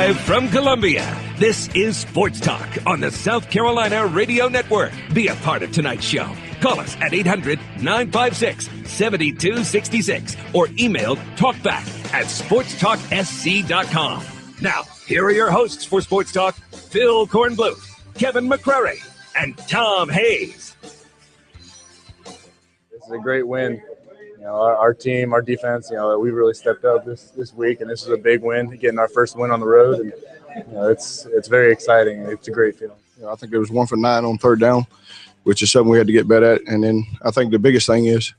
Live from Columbia, this is Sports Talk on the South Carolina Radio Network. Be a part of tonight's show. Call us at 800-956-7266 or email talkback@sportstalksc.com. Now, here are your hosts for Sports Talk, Phil Kornbluth, Kevin McCrary, and Tom Hayes. This is a great win. You know, our team, our defense, we really stepped up this week, and this is a big win, getting our first win on the road, and it's very exciting. It's a great feeling. I think it was 1 for 9 on third down, which is something we had to get better at. And then I think the biggest thing is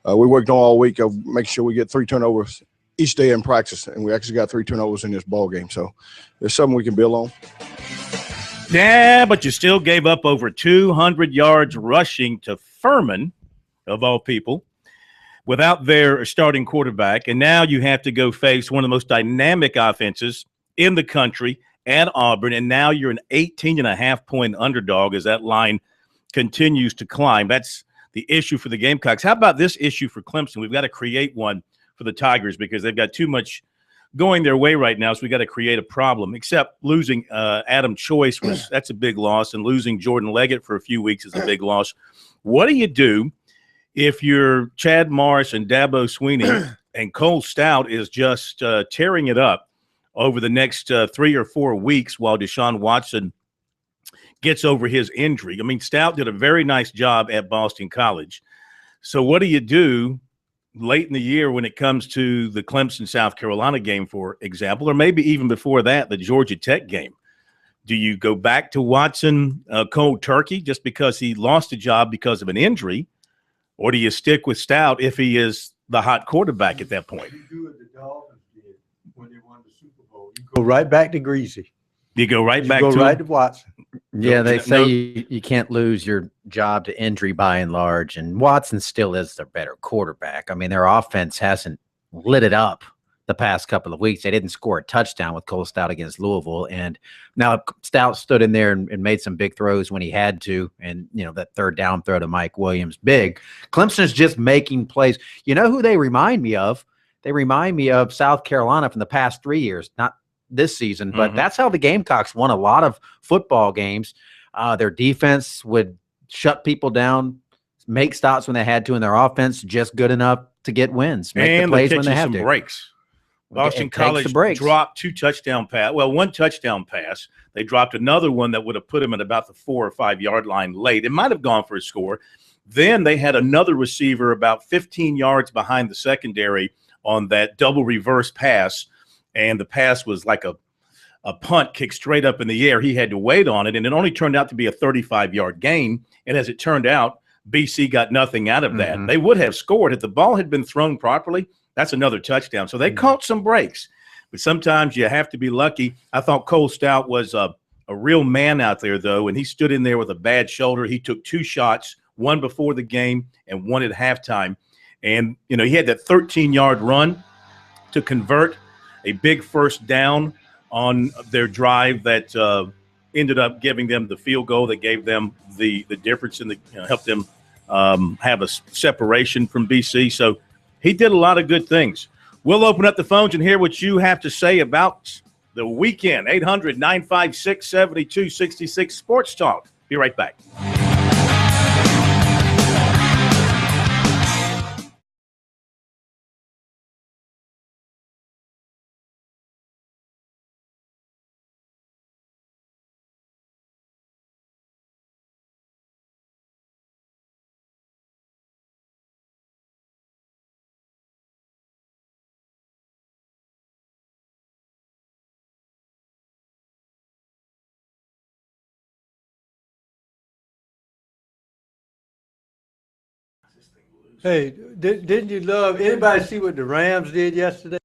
we worked on all week of making sure we get 3 turnovers each day in practice, and we actually got 3 turnovers in this ball game. So there's something we can build on. Yeah, but you still gave up over 200 yards rushing to Furman, of all people, without their starting quarterback. And now you have to go face one of the most dynamic offenses in the country at Auburn. And now you're an 18.5-point underdog as that line continues to climb. That's the issue for the Gamecocks. How about this issue for Clemson? We've got to create one for the Tigers because they've got too much going their way right now. So we got to create a problem, except losing Adam Choice that's a big loss. And losing Jordan Leggett for a few weeks is a big loss. What do you do if you're Chad Morris and Dabo Swinney and Cole Stout is just tearing it up over the next 3 or 4 weeks while Deshaun Watson gets over his injury? I mean, Stout did a very nice job at Boston College. So what do you do late in the year when it comes to the Clemson-South Carolina game, for example, or maybe even before that, the Georgia Tech game? Do you go back to Watson cold turkey just because he lost a job because of an injury? Or do you stick with Stout if he is the hot quarterback at that point? You do what the Dolphins did when they won the Super Bowl. You go right back to Greasy. You go right back to Watson. Yeah, they say you can't lose your job to injury by and large, and Watson still is their better quarterback. I mean, their offense hasn't lit it up the past couple of weeks. They didn't score a touchdown with Cole Stout against Louisville, and now Stout stood in there and made some big throws when he had to, and that third down throw to Mike Williams, big. Clemson's just making plays. You know who they remind me of? They remind me of South Carolina from the past 3 years, not this season, but that's how the Gamecocks won a lot of football games. Their defense would shut people down, make stops when they had to, and their offense just good enough to get wins, make the plays when they have to. Breaks. Boston College dropped 2 touchdown pass. Well, 1 touchdown pass. They dropped another one that would have put him at about the 4 or 5 yard line late. It might have gone for a score. Then they had another receiver about 15 yards behind the secondary on that double reverse pass, and the pass was like a punt kicked straight up in the air. He had to wait on it, and it only turned out to be a 35-yard gain. And as it turned out, BC got nothing out of that. They would have scored if the ball had been thrown properly. That's another touchdown. So they caught some breaks, but sometimes you have to be lucky. I thought Cole Stout was a real man out there, though, and he stood in there with a bad shoulder. He took 2 shots, one before the game and one at halftime. And, he had that 13-yard run to convert a big first down on their drive that ended up giving them the field goal that gave them the difference and helped them have a separation from BC. So he did a lot of good things. We'll open up the phones and hear what you have to say about the weekend. 800-956-7266 Sports Talk. Be right back. Hey, didn't you love – anybody see what the Rams did yesterday?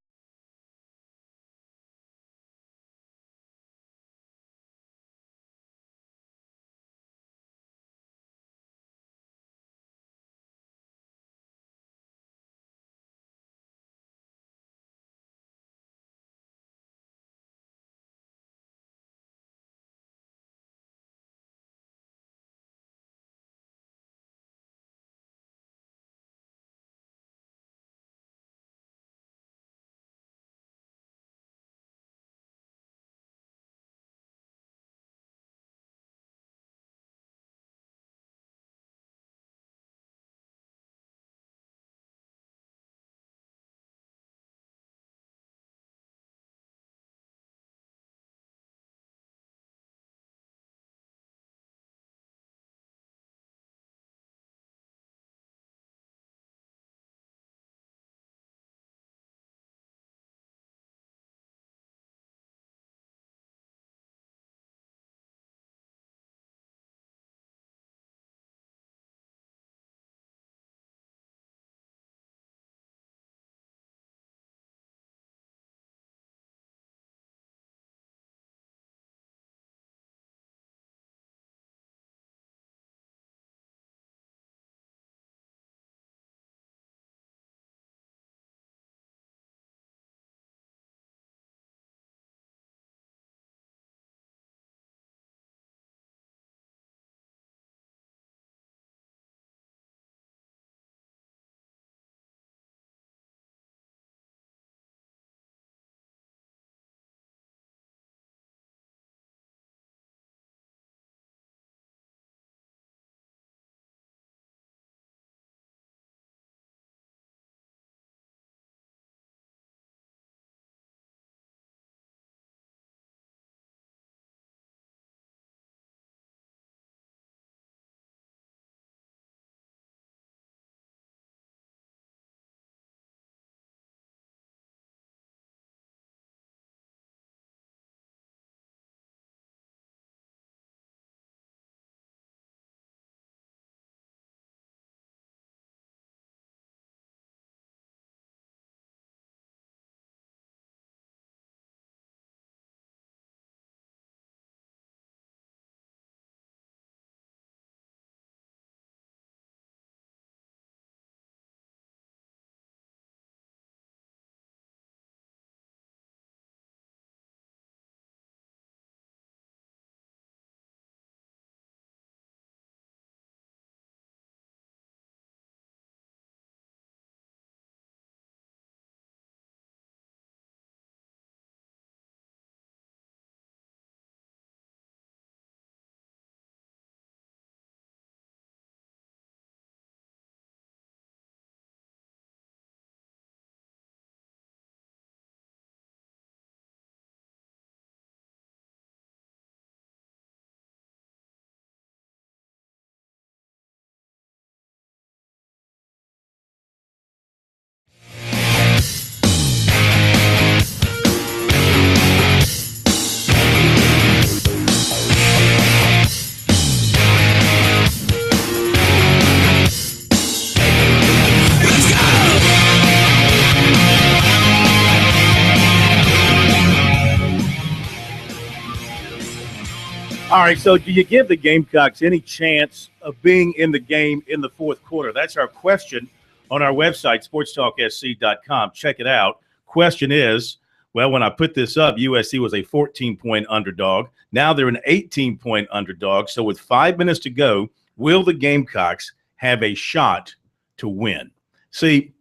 All right, so do you give the Gamecocks any chance of being in the game in the fourth quarter? That's our question on our website, sportstalksc.com. Check it out. Question is, well, when I put this up, USC was a 14-point underdog. Now they're an 18-point underdog. So with 5 minutes to go, will the Gamecocks have a shot to win? See,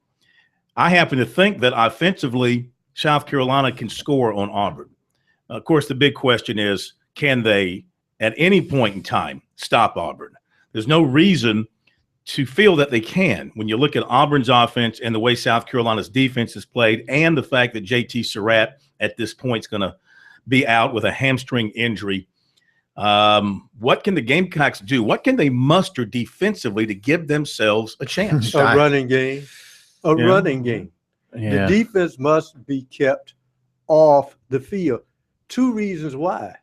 I happen to think that offensively, South Carolina can score on Auburn. Of course, the big question is, can they at any point in time stop Auburn? There's no reason to feel that they can when you look at Auburn's offense and the way South Carolina's defense is played, and the fact that JT Surratt at this point is going to be out with a hamstring injury. What can the Gamecocks do? What can they muster defensively to give themselves a chance? A running game. Running game. Yeah. The defense must be kept off the field. Two reasons why.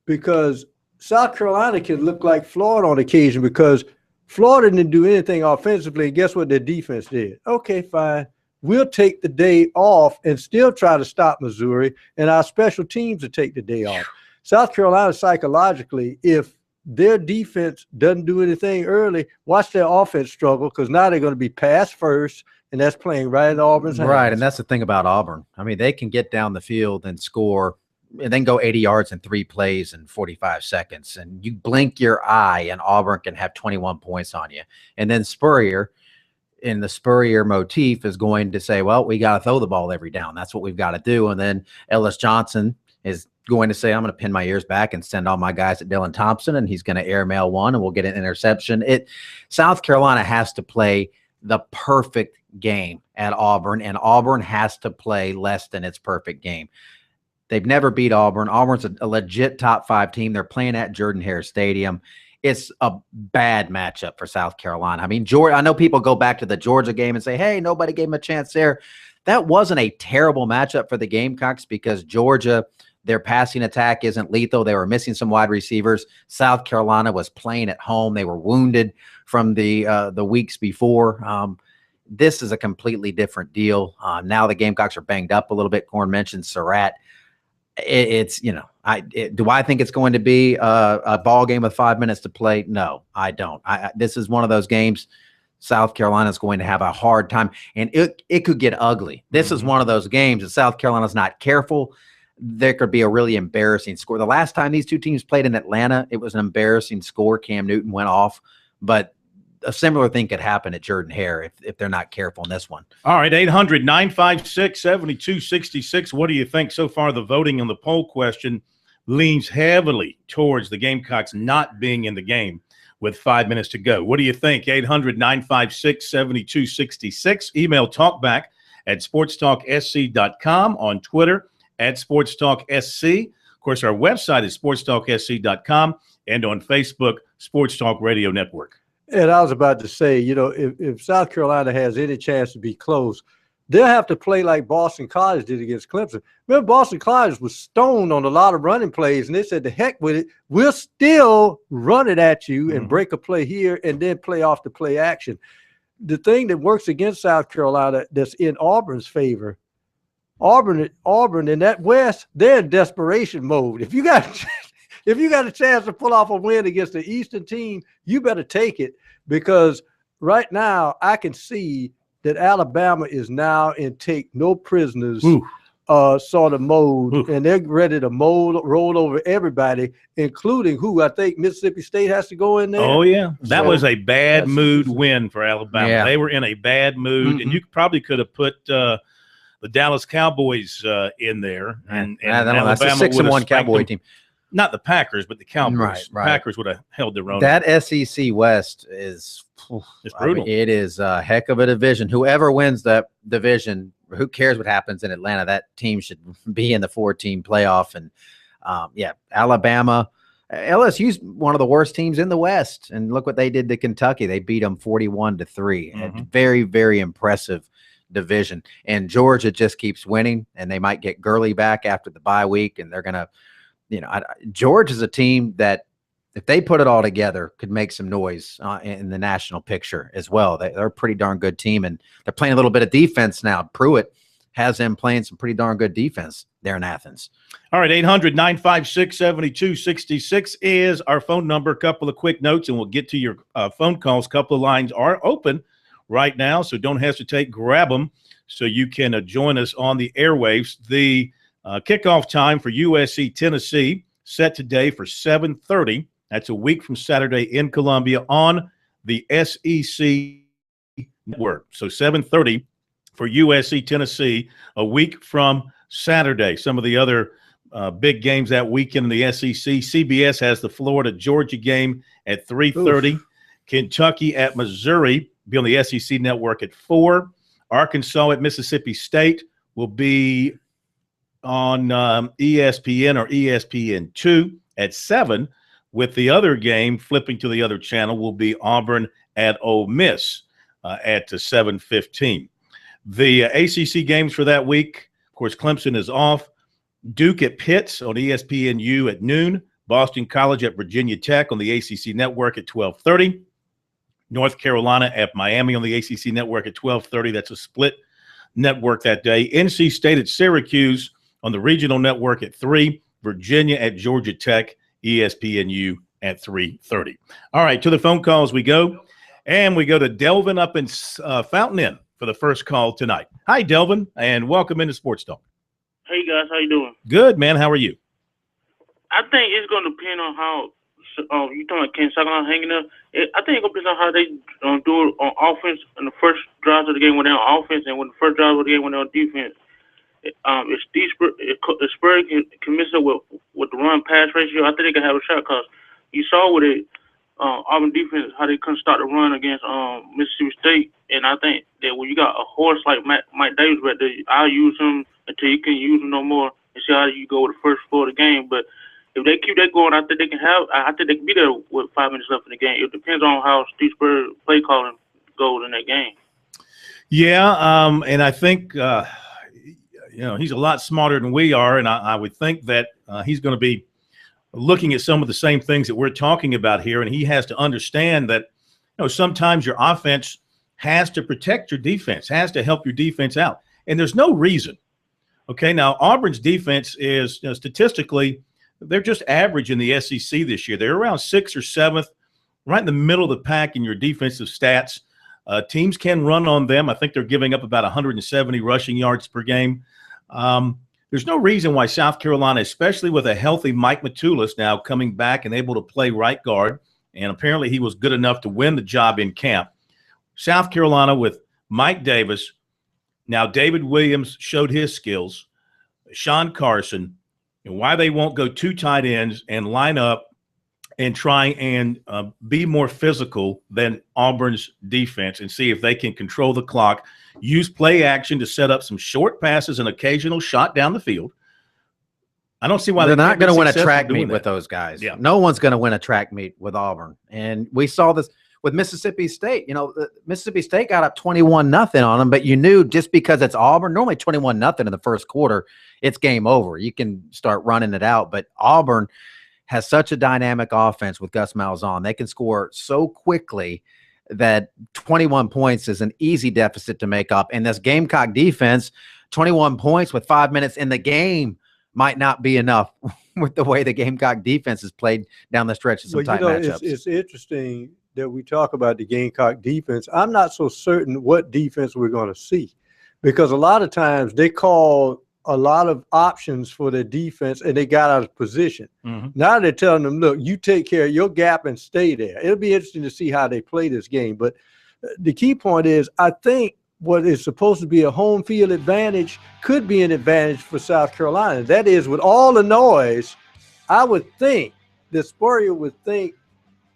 Because South Carolina can look like Florida on occasion, because Florida didn't do anything offensively. And guess what their defense did? Okay, fine. We'll take the day off and still try to stop Missouri, and our special teams will take the day off. South Carolina, psychologically, if their defense doesn't do anything early, watch their offense struggle, because now they're going to be pass first, and that's playing right in Auburn's hands. Right, and that's the thing about Auburn. I mean, they can get down the field and score and then go 80 yards in 3 plays in 45 seconds. And you blink your eye and Auburn can have 21 points on you. And then Spurrier, in the Spurrier motif, is going to say, well, we got to throw the ball every down. That's what we've got to do. And then Ellis Johnson is going to say, I'm going to pin my ears back and send all my guys at Dylan Thompson, and he's going to airmail one, and we'll get an interception. South Carolina has to play the perfect game at Auburn, and Auburn has to play less than its perfect game. They've never beat Auburn. Auburn's a legit top 5 team. They're playing at Jordan-Hare Stadium. It's a bad matchup for South Carolina. I mean, Georgia, I know people go back to the Georgia game and say, hey, nobody gave them a chance there. That wasn't a terrible matchup for the Gamecocks, because Georgia, their passing attack isn't lethal. They were missing some wide receivers. South Carolina was playing at home. They were wounded from the weeks before. This is a completely different deal. Now the Gamecocks are banged up a little bit. Corn mentioned Surratt. Do I think it's going to be a ball game with 5 minutes to play? No, I don't. This is one of those games South Carolina is going to have a hard time, and it could get ugly. This is one of those games that South Carolina's not careful. There could be a really embarrassing score. The last time these two teams played in Atlanta, it was an embarrassing score. Cam Newton went off, but a similar thing could happen at Jordan-Hare if they're not careful in this one. All right, 800-956-7266. What do you think so far? The voting on the poll question leans heavily towards the Gamecocks not being in the game with 5 minutes to go. What do you think? 800-956-7266. Email talkback at sportstalksc.com, on Twitter at sportstalksc. Of course, our website is sportstalksc.com, and on Facebook, Sports Talk Radio Network. And I was about to say, if South Carolina has any chance to be close, they'll have to play like Boston College did against Clemson. Remember, Boston College was stoned on a lot of running plays, and they said, the heck with it. We'll still run it at you and break a play here and then play off the play action. The thing that works against South Carolina that's in Auburn's favor, Auburn in that West, they're in desperation mode. If you got a chance to pull off a win against the Eastern team, you better take it, because right now I can see that Alabama is now in take no prisoners sort of mode, and they're ready to roll over everybody, including who I think Mississippi State has to go in there. Oh, yeah. That was a bad mood win for Alabama. Yeah. They were in a bad mood, and you probably could have put the Dallas Cowboys in there. And that's a Alabama 6-1 Cowboy team. Not the Packers, but the Cowboys. Right. Packers would have held their own. That SEC West is it's brutal. It is a heck of a division. Whoever wins that division, who cares what happens in Atlanta? That team should be in the 4-team playoff. And Alabama, LSU's one of the worst teams in the West. And look what they did to Kentucky. They beat them 41-3. Very, very impressive division. And Georgia just keeps winning, and they might get Gurley back after the bye week, and they're going to, Georgia is a team that, if they put it all together, could make some noise in the national picture as well. They're a pretty darn good team, and they're playing a little bit of defense now. Pruitt has them playing some pretty darn good defense there in Athens. All right, 800-956-7266 is our phone number. A couple of quick notes, and we'll get to your phone calls. A couple of lines are open right now, so don't hesitate. Grab them so you can join us on the airwaves. The kickoff time for USC-Tennessee set today for 7:30. That's a week from Saturday in Columbia on the SEC network. So 7:30 for USC-Tennessee, a week from Saturday. Some of the other big games that weekend in the SEC. CBS has the Florida-Georgia game at 3:30. Kentucky at Missouri be on the SEC network at 4. Arkansas at Mississippi State will be on ESPN or ESPN2 at 7, with the other game flipping to the other channel will be Auburn at Ole Miss at 7:15. The ACC games for that week, of course, Clemson is off. Duke at Pitt on ESPNU at noon. Boston College at Virginia Tech on the ACC network at 12:30. North Carolina at Miami on the ACC network at 12:30. That's a split network that day. NC State at Syracuse on the regional network at 3. Virginia at Georgia Tech, ESPNU at 3:30. All right, to the phone calls we go. And we go to Delvin up in Fountain Inn for the first call tonight. Hi, Delvin, and welcome into Sports Talk. Hey, guys. How you doing? Good, man. How are you? I think it's going to depend on how you talking about Ken Sutherland hanging up. I think it's going to depend on how they do it on offense in the first drives of the game when they're on offense and when the first drive of the game when they're on defense. If Spurs can mess up with the run-pass ratio, I think they can have a shot because you saw with it, Auburn defense, how they couldn't start the run against Mississippi State. And I think that when you got a horse like Mike Davis right there, I'll use him until you can't use him no more and see how you go with the first floor of the game. But if they keep that going, I think they can be there with 5 minutes left in the game. It depends on how Steve Spurrier play calling goes in that game. Yeah, and I think he's a lot smarter than we are, and I would think that he's going to be looking at some of the same things that we're talking about here, and he has to understand that sometimes your offense has to protect your defense, has to help your defense out, and there's no reason. Okay, now Auburn's defense is statistically they're just average in the SEC this year. They're around 6th or 7th, right in the middle of the pack in your defensive stats. Teams can run on them. I think they're giving up about 170 rushing yards per game. There's no reason why South Carolina, especially with a healthy Mike Matulis now coming back and able to play right guard, and apparently he was good enough to win the job in camp. South Carolina with Mike Davis. Now David Williams showed his skills. Sean Carson, and why they won't go 2 tight ends and line up and try and be more physical than Auburn's defense and see if they can control the clock, use play action to set up some short passes and occasional shot down the field. I don't see why they're not going to win a track meet with those guys. Yeah. No one's going to win a track meet with Auburn. And we saw this with Mississippi State. Mississippi State got up 21-0 on them, but you knew just because it's Auburn, normally 21-0 in the first quarter, it's game over. You can start running it out, but Auburn has such a dynamic offense with Gus Malzahn. They can score so quickly that 21 points is an easy deficit to make up. And this Gamecock defense, 21 points with 5 minutes in the game might not be enough with the way the Gamecock defense is played down the stretch of some tight matchups. It's interesting that we talk about the Gamecock defense. I'm not so certain what defense we're going to see because a lot of times they call a lot of options for their defense and they got out of position. Mm-hmm. Now they're telling them, look, you take care of your gap and stay there. It'll be interesting to see how they play this game. But the key point is I think what is supposed to be a home field advantage could be an advantage for South Carolina. That is, with all the noise, I would think that Spurrier would think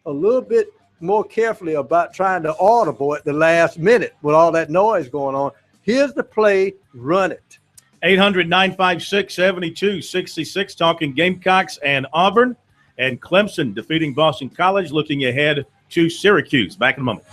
a little bit more carefully about trying to audible at the last minute with all that noise going on. Here's the play, run it. 800-956-7266, talking Gamecocks and Auburn, and Clemson defeating Boston College, looking ahead to Syracuse. Back in a moment.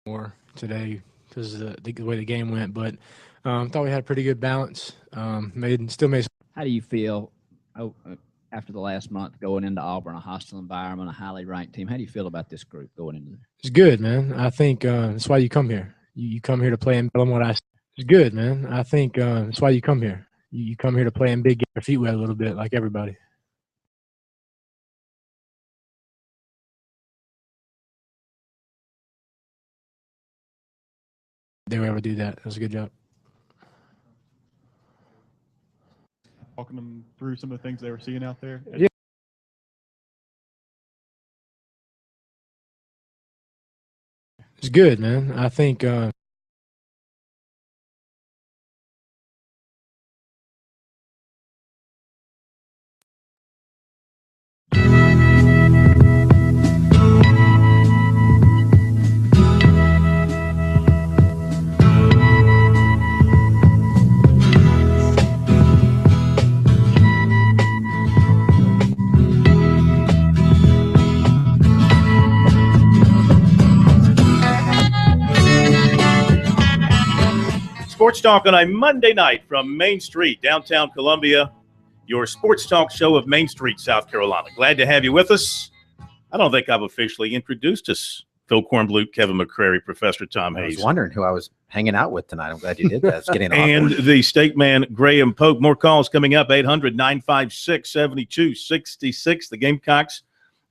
more today because of the way the game went, but thought we had a pretty good balance. Still made. How do you feel after the last month going into Auburn, a hostile environment, a highly ranked team? How do you feel about this group going into there? It's good, man. I think that's why you come here. You come here to play and tell them what I. It's good, man. I think that's why you come here. You come here to play in big, get your feet wet a little bit, like everybody. They would ever do that. That was a good job. Walking them through some of the things they were seeing out there. Yeah. It's good, man. I think Sports Talk on a Monday night from Main Street, downtown Columbia, your sports talk show of Main Street, South Carolina. Glad to have you with us. I don't think I've officially introduced us. Phil Kornblut, Kevin McCrary, Professor Tom Hayes. I was wondering who I was hanging out with tonight. I'm glad you did that. It's getting and the state man, Graham Pope. More calls coming up, 800-956-7266. The Gamecocks,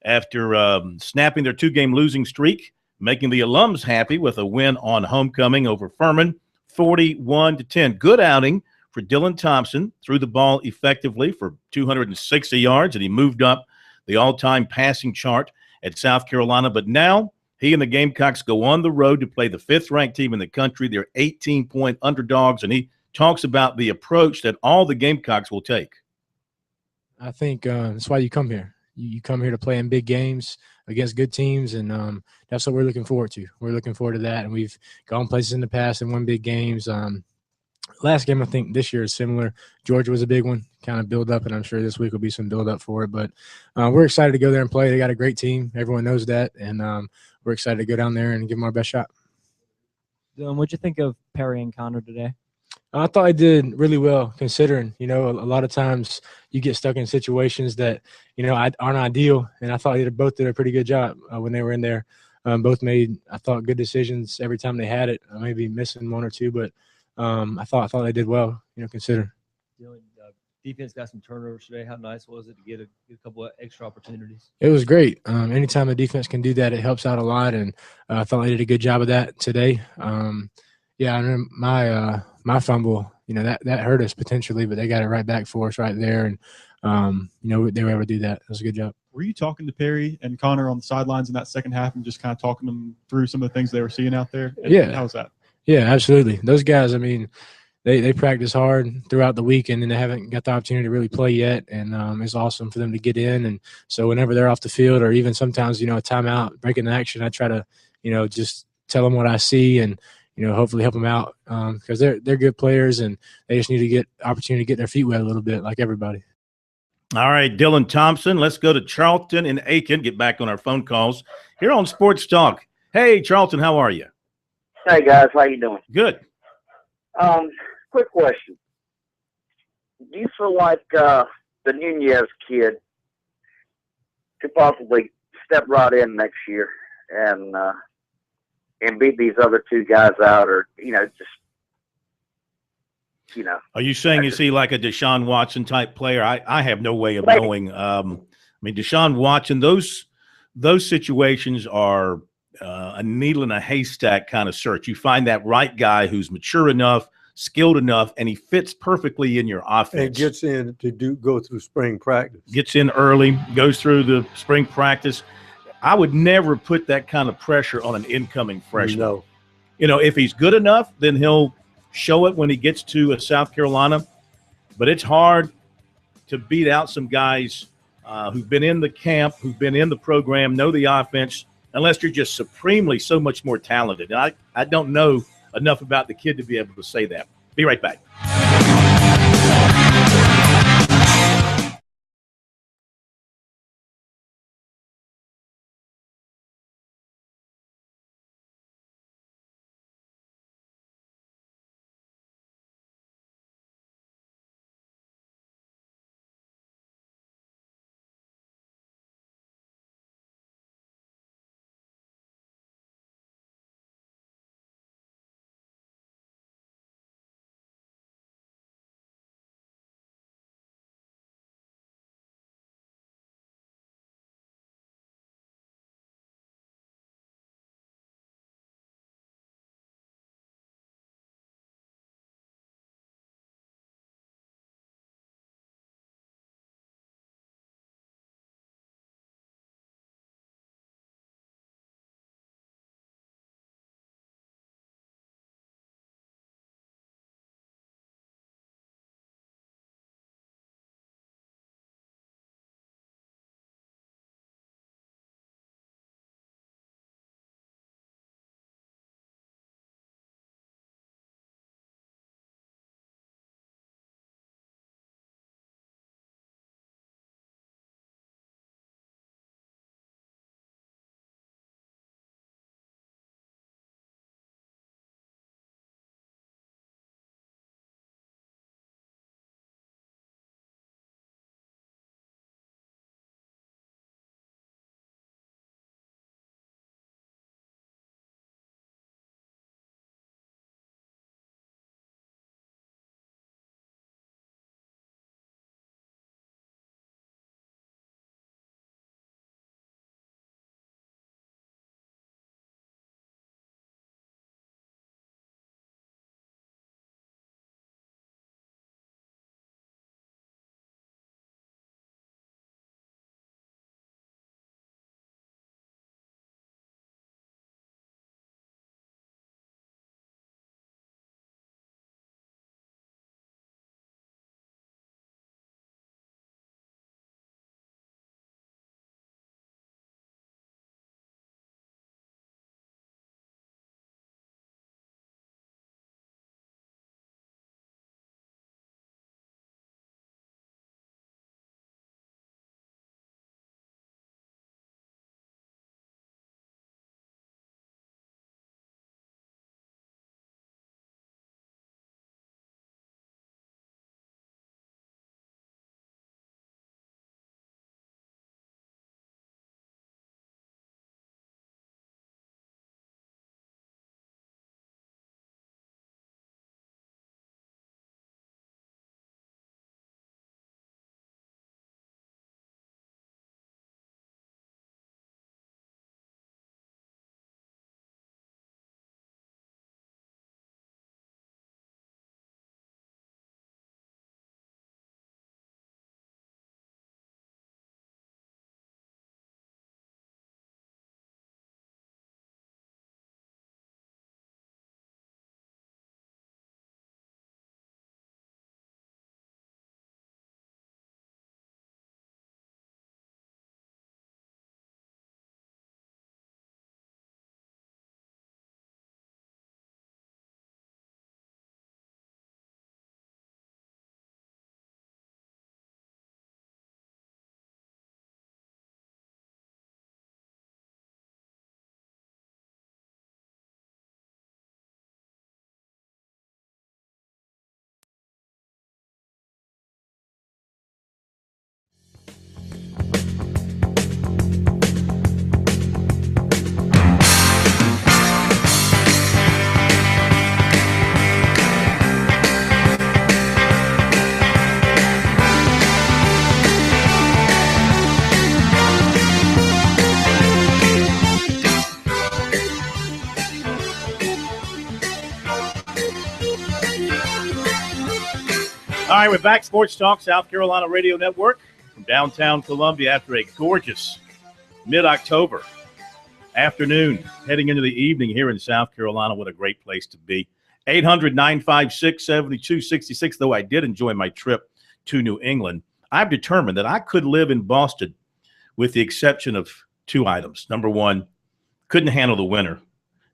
after snapping their two-game losing streak, making the alums happy with a win on homecoming over Furman, 41-10. Good outing for Dylan Thompson. Threw the ball effectively for 260 yards, and he moved up the all-time passing chart at South Carolina. But now he and the Gamecocks go on the road to play the fifth-ranked team in the country. They're 18-point underdogs, and he talks about the approach that all the Gamecocks will take. I think that's why you come here. You come here to play in big games against good teams, and that's what we're looking forward to. We're looking forward to that, and we've gone places in the past and won big games. Last game, I think this year is similar. Georgia was a big one, kind of build up, and I'm sure this week will be some build up for it. But we're excited to go there and play. They got a great team. Everyone knows that, and we're excited to go down there and give them our best shot. Dylan, what'd you think of Perry and Connor today? I thought I did really well, considering, a lot of times you get stuck in situations that, aren't ideal. And I thought they both did a pretty good job when they were in there. Both made, I thought, good decisions every time they had it. I may be missing one or two, but I thought they did well, considering. Dylan, defense got some turnovers today. How nice was it to get a couple of extra opportunities? It was great. Anytime the defense can do that, it helps out a lot. And I thought they did a good job of that today. Yeah, I remember my fumble, that hurt us potentially, but they got it right back for us right there. And, they were able to do that. It was a good job. Were you talking to Perry and Connor on the sidelines in that second half and just kind of talking them through some of the things they were seeing out there? Yeah. How was that? Yeah, absolutely. Those guys, they practice hard throughout the weekend, and they haven't got the opportunity to really play yet. And it's awesome for them to get in. And so whenever they're off the field, or even sometimes, a timeout, breaking the action, I try to, just tell them what I see and, hopefully help them out because they're good players, and they just need to get opportunity to get their feet wet a little bit like everybody. All right, Dylan Thompson. Let's go to Charlton and Aiken, get back on our phone calls here on Sports Talk. Hey, Charlton, how are you? Hey, guys. How you doing? Good. Quick question. Do you feel like the Nunez kid could possibly step right in next year and beat these other two guys out, or Are you saying is he like a Deshaun Watson type player? I have no way of knowing. Deshaun Watson, those situations are a needle in a haystack kind of search. You find that right guy who's mature enough, skilled enough, and he fits perfectly in your offense. And gets in to go through spring practice. Gets in early, goes through the spring practice. I would never put that kind of pressure on an incoming freshman. No. If he's good enough, then he'll show it when he gets to South Carolina. But it's hard to beat out some guys who've been in the camp, who've been in the program, know the offense, unless you're just supremely so much more talented. And I don't know enough about the kid to be able to say that. Be right back. All right, we're back. Sports Talk, South Carolina Radio Network from downtown Columbia after a gorgeous mid-October afternoon, heading into the evening here in South Carolina. What a great place to be. 800-956-7266, though I did enjoy my trip to New England. I've determined that I could live in Boston with the exception of two items. Number one, couldn't handle the winter.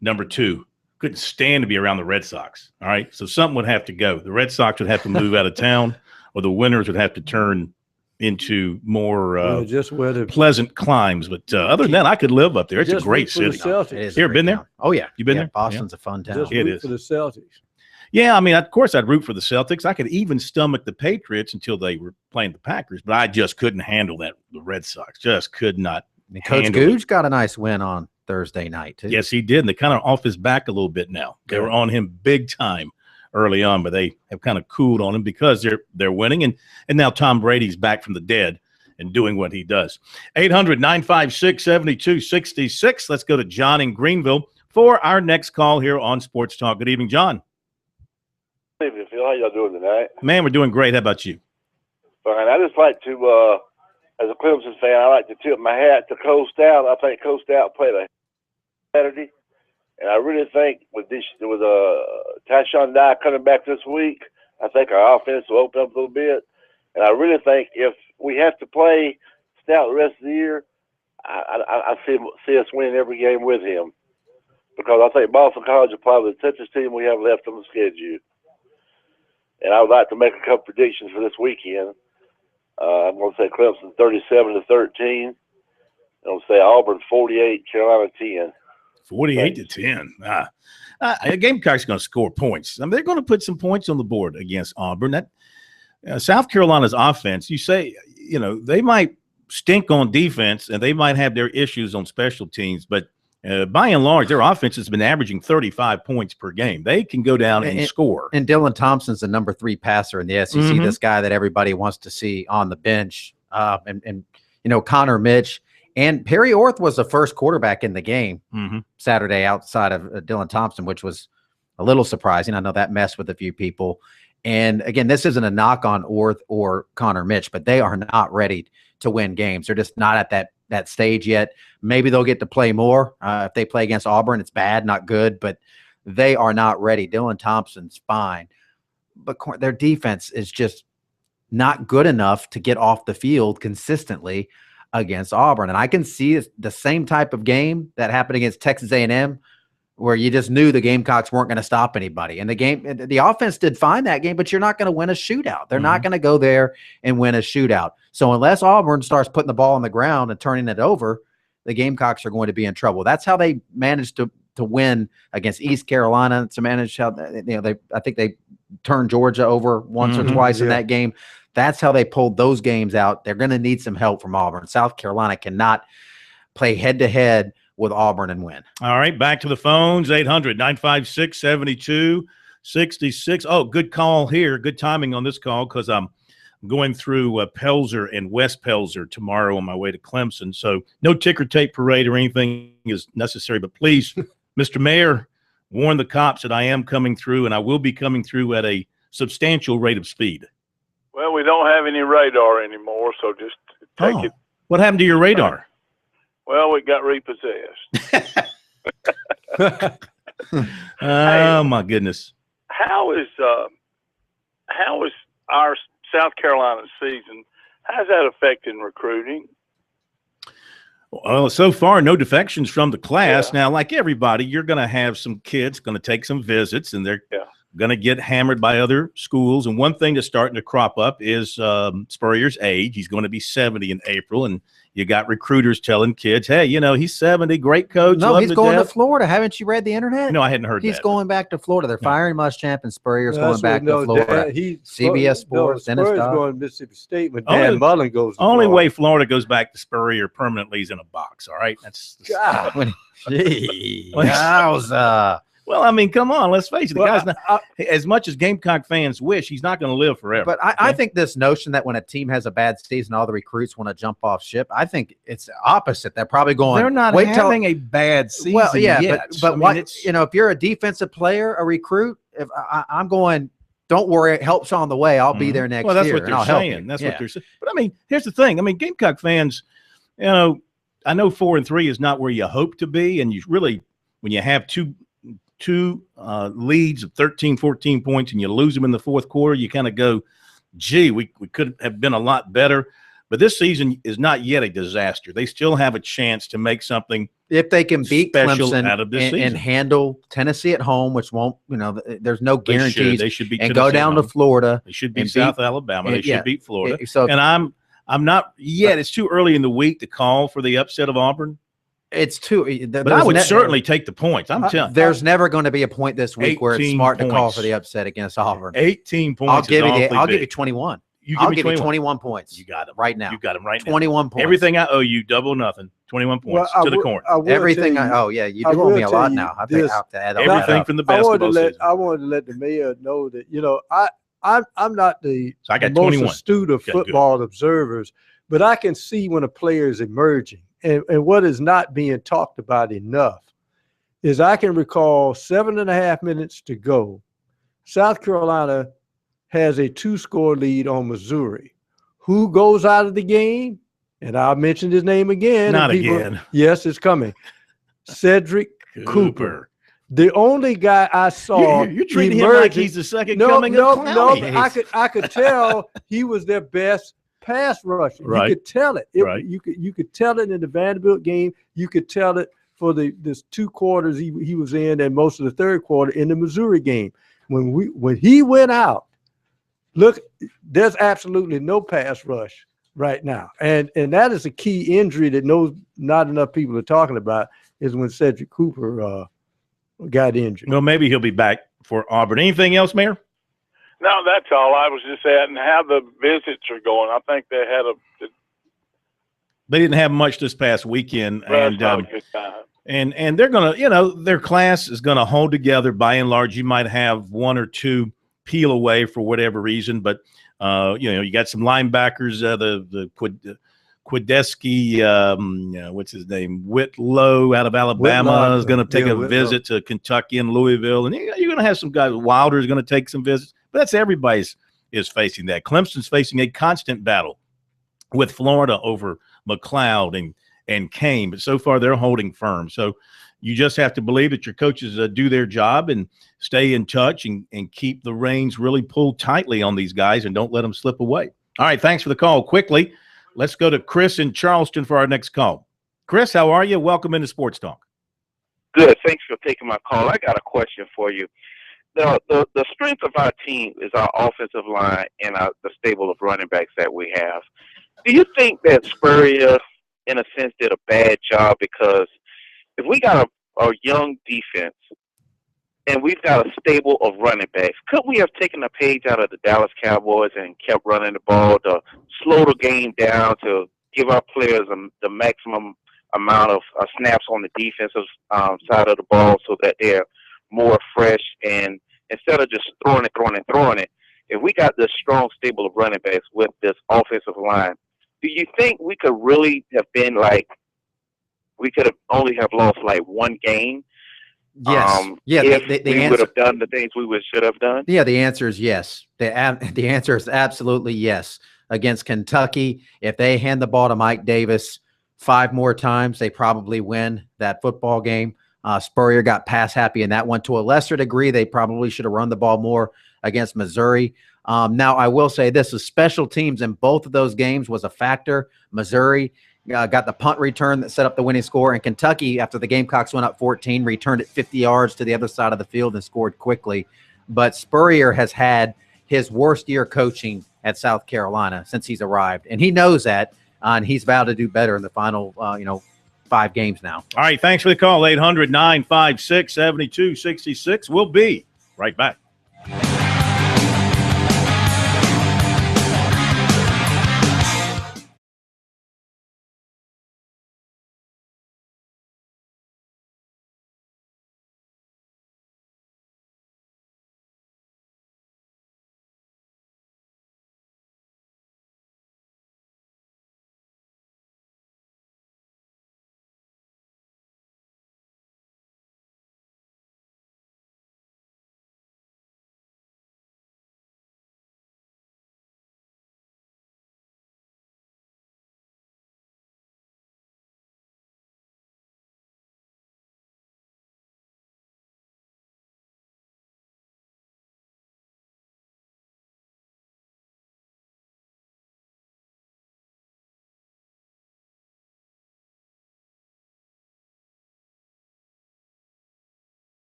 Number two, couldn't stand to be around the Red Sox. All right, so something would have to go. The Red Sox would have to move out of town, or the winters would have to turn into more pleasant climes. But other than that, I could live up there. It's a great city. You ever been there? Oh, yeah. You been there? Boston's a fun town. Just root for the Celtics. Yeah, I mean, of course, I'd root for the Celtics. I could even stomach the Patriots until they were playing the Packers, but I just couldn't handle that. The Red Sox just could not. And Coach Googe got a nice win on Thursday night, too. Yes, he did. And they kind of off his back a little bit now. They were on him big time early on, but they have kind of cooled on him because they're winning. And now Tom Brady's back from the dead and doing what he does. 800-956-7266. Let's go to John in Greenville for our next call here on Sports Talk. Good evening, John. Good evening, Phil. How y'all doing tonight? Man, we're doing great. How about you? Fine. I just like to, as a Clemson fan, I like to tip my hat to Cole Stout. I think Cole Stout played a Saturday, and I really think with Tyshawn Dye coming back this week, I think our offense will open up a little bit. And I really think if we have to play Stout the rest of the year, I see us winning every game with him, because I think Boston College is probably the toughest team we have left on the schedule. And I would like to make a couple predictions for this weekend. I'm going to say Clemson 37-13. I'm going to say Auburn 48, Carolina 10. 48-10. Gamecocks going to score points. I mean, they're going to put some points on the board against Auburn. That South Carolina's offense, you say, they might stink on defense and they might have their issues on special teams, but by and large, their offense has been averaging 35 points per game. They can go down and score. And Dylan Thompson's the number 3 passer in the SEC, this guy that everybody wants to see on the bench. And Connor Mitch and Perry Orth was the first quarterback in the game Saturday outside of Dylan Thompson, which was a little surprising. I know that messed with a few people. And again, this isn't a knock on Orth or Connor Mitch, but they are not ready to win games. They're just not at that stage yet. Maybe they'll get to play more. If they play against Auburn, it's bad, not good, but they are not ready. Dylan Thompson's fine, but their defense is just not good enough to get off the field consistently against Auburn. And I can see the same type of game that happened against Texas A&M, where you just knew the Gamecocks weren't going to stop anybody. And the offense did fine that game, but you're not going to win a shootout. They're not going to go there and win a shootout. So unless Auburn starts putting the ball on the ground and turning it over, the Gamecocks are going to be in trouble. That's how they managed to win against East Carolina. To manage how I think they turned Georgia over once or twice in that game. That's how they pulled those games out. They're going to need some help from Auburn. South Carolina cannot play head-to-head with Auburn and win. All right, back to the phones, 800-956-7266. Oh, good call here. Good timing on this call, because I'm going through Pelzer and West Pelzer tomorrow on my way to Clemson. So no ticker tape parade or anything is necessary. But please, Mr. Mayor, warn the cops that I am coming through, and I will be coming through at a substantial rate of speed. Well, we don't have any radar anymore, so just take it. What happened to your radar? Well, it got repossessed. Oh, my goodness. How is our South Carolina season, how's that affecting recruiting? Well, so far, no defections from the class. Now, like everybody, you're going to have some kids going to take some visits, and they're going to get hammered by other schools. And one thing that's starting to crop up is Spurrier's age. He's going to be 70 in April, and you got recruiters telling kids, hey, he's 70, great coach. No, he's going to Florida. Haven't you read the internet? No, I hadn't heard that. He's going back to Florida. They're firing Muschamp, and Spurrier's going back to Florida. CBS Sports. Spurrier's going to Mississippi State when Dan Mullen goes to Only Florida. way Florida goes back to Spurrier permanently is in a box, all right? That's God. Wowza. Well, I mean, come on, let's face it. The guy's not, as much as Gamecock fans wish, he's not going to live forever. But I think this notion that when a team has a bad season, all the recruits want to jump off ship, I think it's opposite. They're probably going, they're not having a bad season. Well, yeah, yet. but if you're a defensive player, a recruit, if I'm going, don't worry, help's on the way. I'll be there next Well, that's year. what they're saying. That's Yeah. what they're saying. But I mean, here's the thing. I mean, Gamecock fans, I know 4-3 is not where you hope to be, and you really, when you have two leads of 13, 14 points, and you lose them in the fourth quarter, you kind of go, "Gee, we could have been a lot better." But this season is not yet a disaster. They still have a chance to make something if they can beat special Clemson out of this and season. handle Tennessee at home, which won't, there's no guarantees. They should beat and Tennessee go down at to home. Florida. They should beat and South Alabama. They should beat Florida. And I'm not yet. It's too early in the week to call for the upset of Auburn. It's too. But I would certainly take the points. I'm telling you. There's never going to be a point this week where it's smart to call for the upset against Auburn. 18 points. I'll give you 21. I'll give you 21 points. You got them right now. You got them right now. 21 points. Everything I owe you, double nothing. 21 points to the corner. Everything you do owe me a lot now. I think I have to add everything from the basketball season. I wanted to let the mayor know that I'm not the most 21. astute of football observers, but I can see when a player is emerging. And what is not being talked about enough is I can recall 7.5 minutes to go. South Carolina has a 2-score lead on Missouri. Who goes out of the game? And I'll mention his name again. Not again. Yes, it's coming. Cedric Cooper. The only guy I saw. You're treating him like he's the second coming of Clowney. I could tell he was their best pass rusher. Right. You could tell it. Right. You could tell it in the Vanderbilt game. You could tell it for this 2 quarters he was in, and most of the third quarter in the Missouri game. When he went out, look, there's absolutely no pass rush right now, and that is a key injury that not enough people are talking about. Is when Cedric Cooper got injured. Well, maybe he'll be back for Auburn. Anything else, Mayor? No, that's all. I was just asking how the visits are going. I think they had They didn't have much this past weekend, not a good time. And they're gonna, their class is gonna hold together by and large. You might have 1 or 2 peel away for whatever reason, but you got some linebackers. The Quidesky, what's his name? Whitlow out of Alabama is going to take a visit to Kentucky and Louisville, and you're going to have some guys. Wilder is going to take some visits, but that's everybody's is facing that. Clemson's facing a constant battle with Florida over McLeod and Kane, but so far they're holding firm. So you just have to believe that your coaches do their job and stay in touch and keep the reins really pulled tightly on these guys and don't let them slip away. All right, thanks for the call. Quickly, let's go to Chris in Charleston for our next call. Chris, how are you? Welcome into Sports Talk. Good. Thanks for taking my call. I got a question for you. The strength of our team is our offensive line and the stable of running backs that we have. Do you think that Spurrier, in a sense, did a bad job? Because if we got a young defense and we've got a stable of running backs, could we have taken a page out of the Dallas Cowboys and kept running the ball to slow the game down, to give our players the maximum amount of snaps on the defensive side of the ball so that they're more fresh, and instead of just throwing it, if we got this strong stable of running backs with this offensive line, do you think we could really have been we could have only have lost one game? Yes. If we would have done the things we should have done? Yeah, the answer is yes. The answer is absolutely yes. Against Kentucky, if they hand the ball to Mike Davis 5 more times, they probably win that football game. Spurrier got pass happy in that one. To a lesser degree, they probably should have run the ball more against Missouri. Now, I will say this, the special teams in both of those games was a factor. Missouri got the punt return that set up the winning score, and Kentucky, after the Gamecocks went up 14, returned it 50 yards to the other side of the field and scored quickly. But Spurrier has had his worst year coaching at South Carolina since he's arrived, and he knows that, and he's vowed to do better in the final 5 games now. All right, thanks for the call. 800-956-7266. We'll be right back.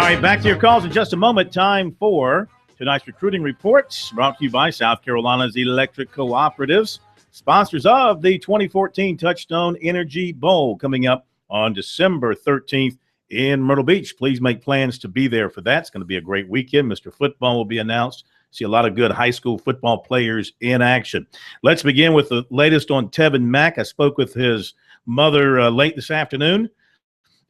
right, back to your calls in just a moment. Time for tonight's recruiting reports, brought to you by South Carolina's Electric Cooperatives, sponsors of the 2014 Touchstone Energy Bowl, coming up on December 13th in Myrtle Beach. Please make plans to be there for that. It's going to be a great weekend. Mr. Football will be announced. See a lot of good high school football players in action. Let's begin with the latest on Tevin Mack. I spoke with his mother late this afternoon,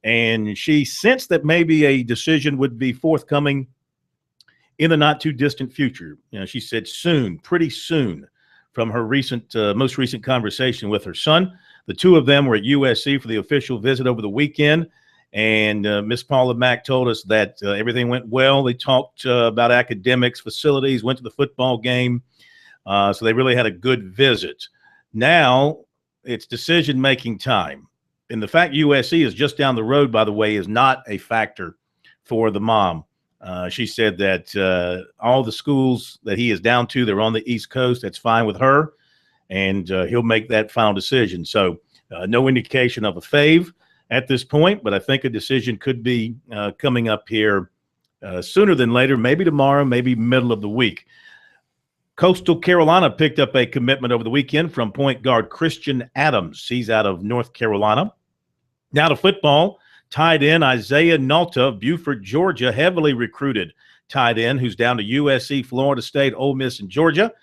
and she sensed that maybe a decision would be forthcoming in the not too distant future. You know, she said soon, pretty soon, from her most recent conversation with her son. The two of them were at USC for the official visit over the weekend. And Miss Paula Mack told us that everything went well. They talked about academics, facilities, went to the football game. So they really had a good visit. Now it's decision-making time. And the fact USC is just down the road, by the way, is not a factor for the mom. She said that all the schools that he is down to, they're on the East Coast. That's fine with her. And he'll make that final decision. So no indication of a fave at this point, but I think a decision could be coming up here sooner than later, maybe tomorrow, maybe middle of the week. Coastal Carolina picked up a commitment over the weekend from point guard Christian Adams. He's out of North Carolina. Now to football, tight end Isaiah Nalta of Beaufort, Georgia, heavily recruited tight end who's down to USC, Florida State, Ole Miss, and Georgia,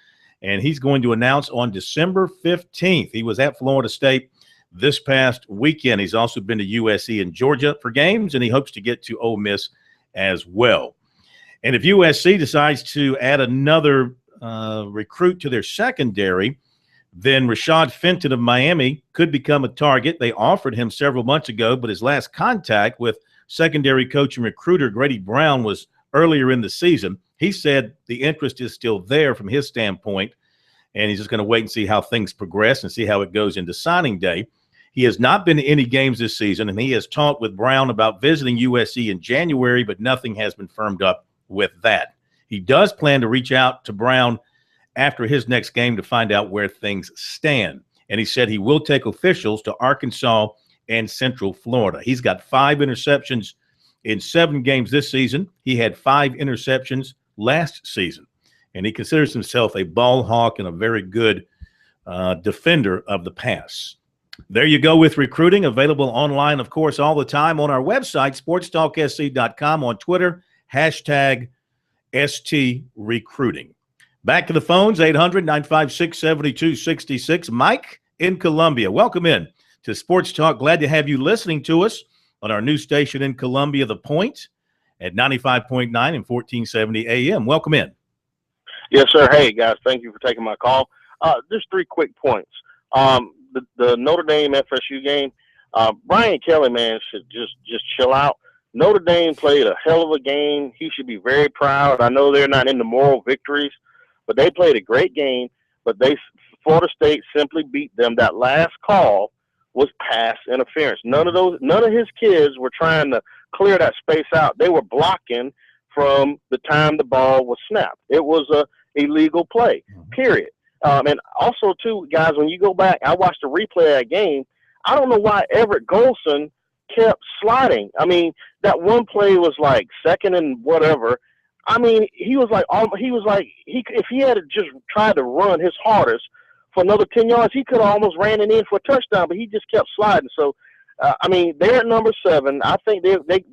and he's going to announce on December 15th. He was at Florida State this past weekend. He's also been to USC and Georgia for games, and he hopes to get to Ole Miss as well. And if USC decides to add another recruit to their secondary, then Rashad Fenton of Miami could become a target. They offered him several months ago, but his last contact with secondary coach and recruiter Grady Brown was earlier in the season. He said the interest is still there from his standpoint, and he's just going to wait and see how things progress and see how it goes into signing day. He has not been to any games this season, and he has talked with Brown about visiting USC in January, but nothing has been firmed up with that. He does plan to reach out to Brown after his next game to find out where things stand. And he said he will take officials to Arkansas and Central Florida. He's got 5 interceptions in 7 games this season. He had 5 interceptions last season. And he considers himself a ball hawk and a very good defender of the pass. There you go with recruiting, available online, of course, all the time on our website, sportstalksc.com, on Twitter, hashtag STRecruiting. Back to the phones, 800-956-7266. Mike in Columbia, welcome in to Sports Talk. Glad to have you listening to us on our new station in Columbia, The Point, at 95.9 and 1470 AM. Welcome in. Yes, sir. Hey, guys, thank you for taking my call. Just 3 quick points. The Notre Dame FSU game, Brian Kelly, man, should just chill out. Notre Dame played a hell of a game. He should be very proud. I know they're not in the moral victories, but they played a great game. But Florida State simply beat them. That last call was pass interference. None of his kids were trying to clear that space out. They were blocking from the time the ball was snapped. It was a illegal play, period. And also, too, guys, when you go back, I watched the replay of that game. I don't know why Everett Golson kept sliding. I mean, that one play was like second and whatever. I mean, if he had just tried to run his hardest for another 10 yards, he could have almost ran it in for a touchdown, but he just kept sliding. So, I mean, they're at number 7. I think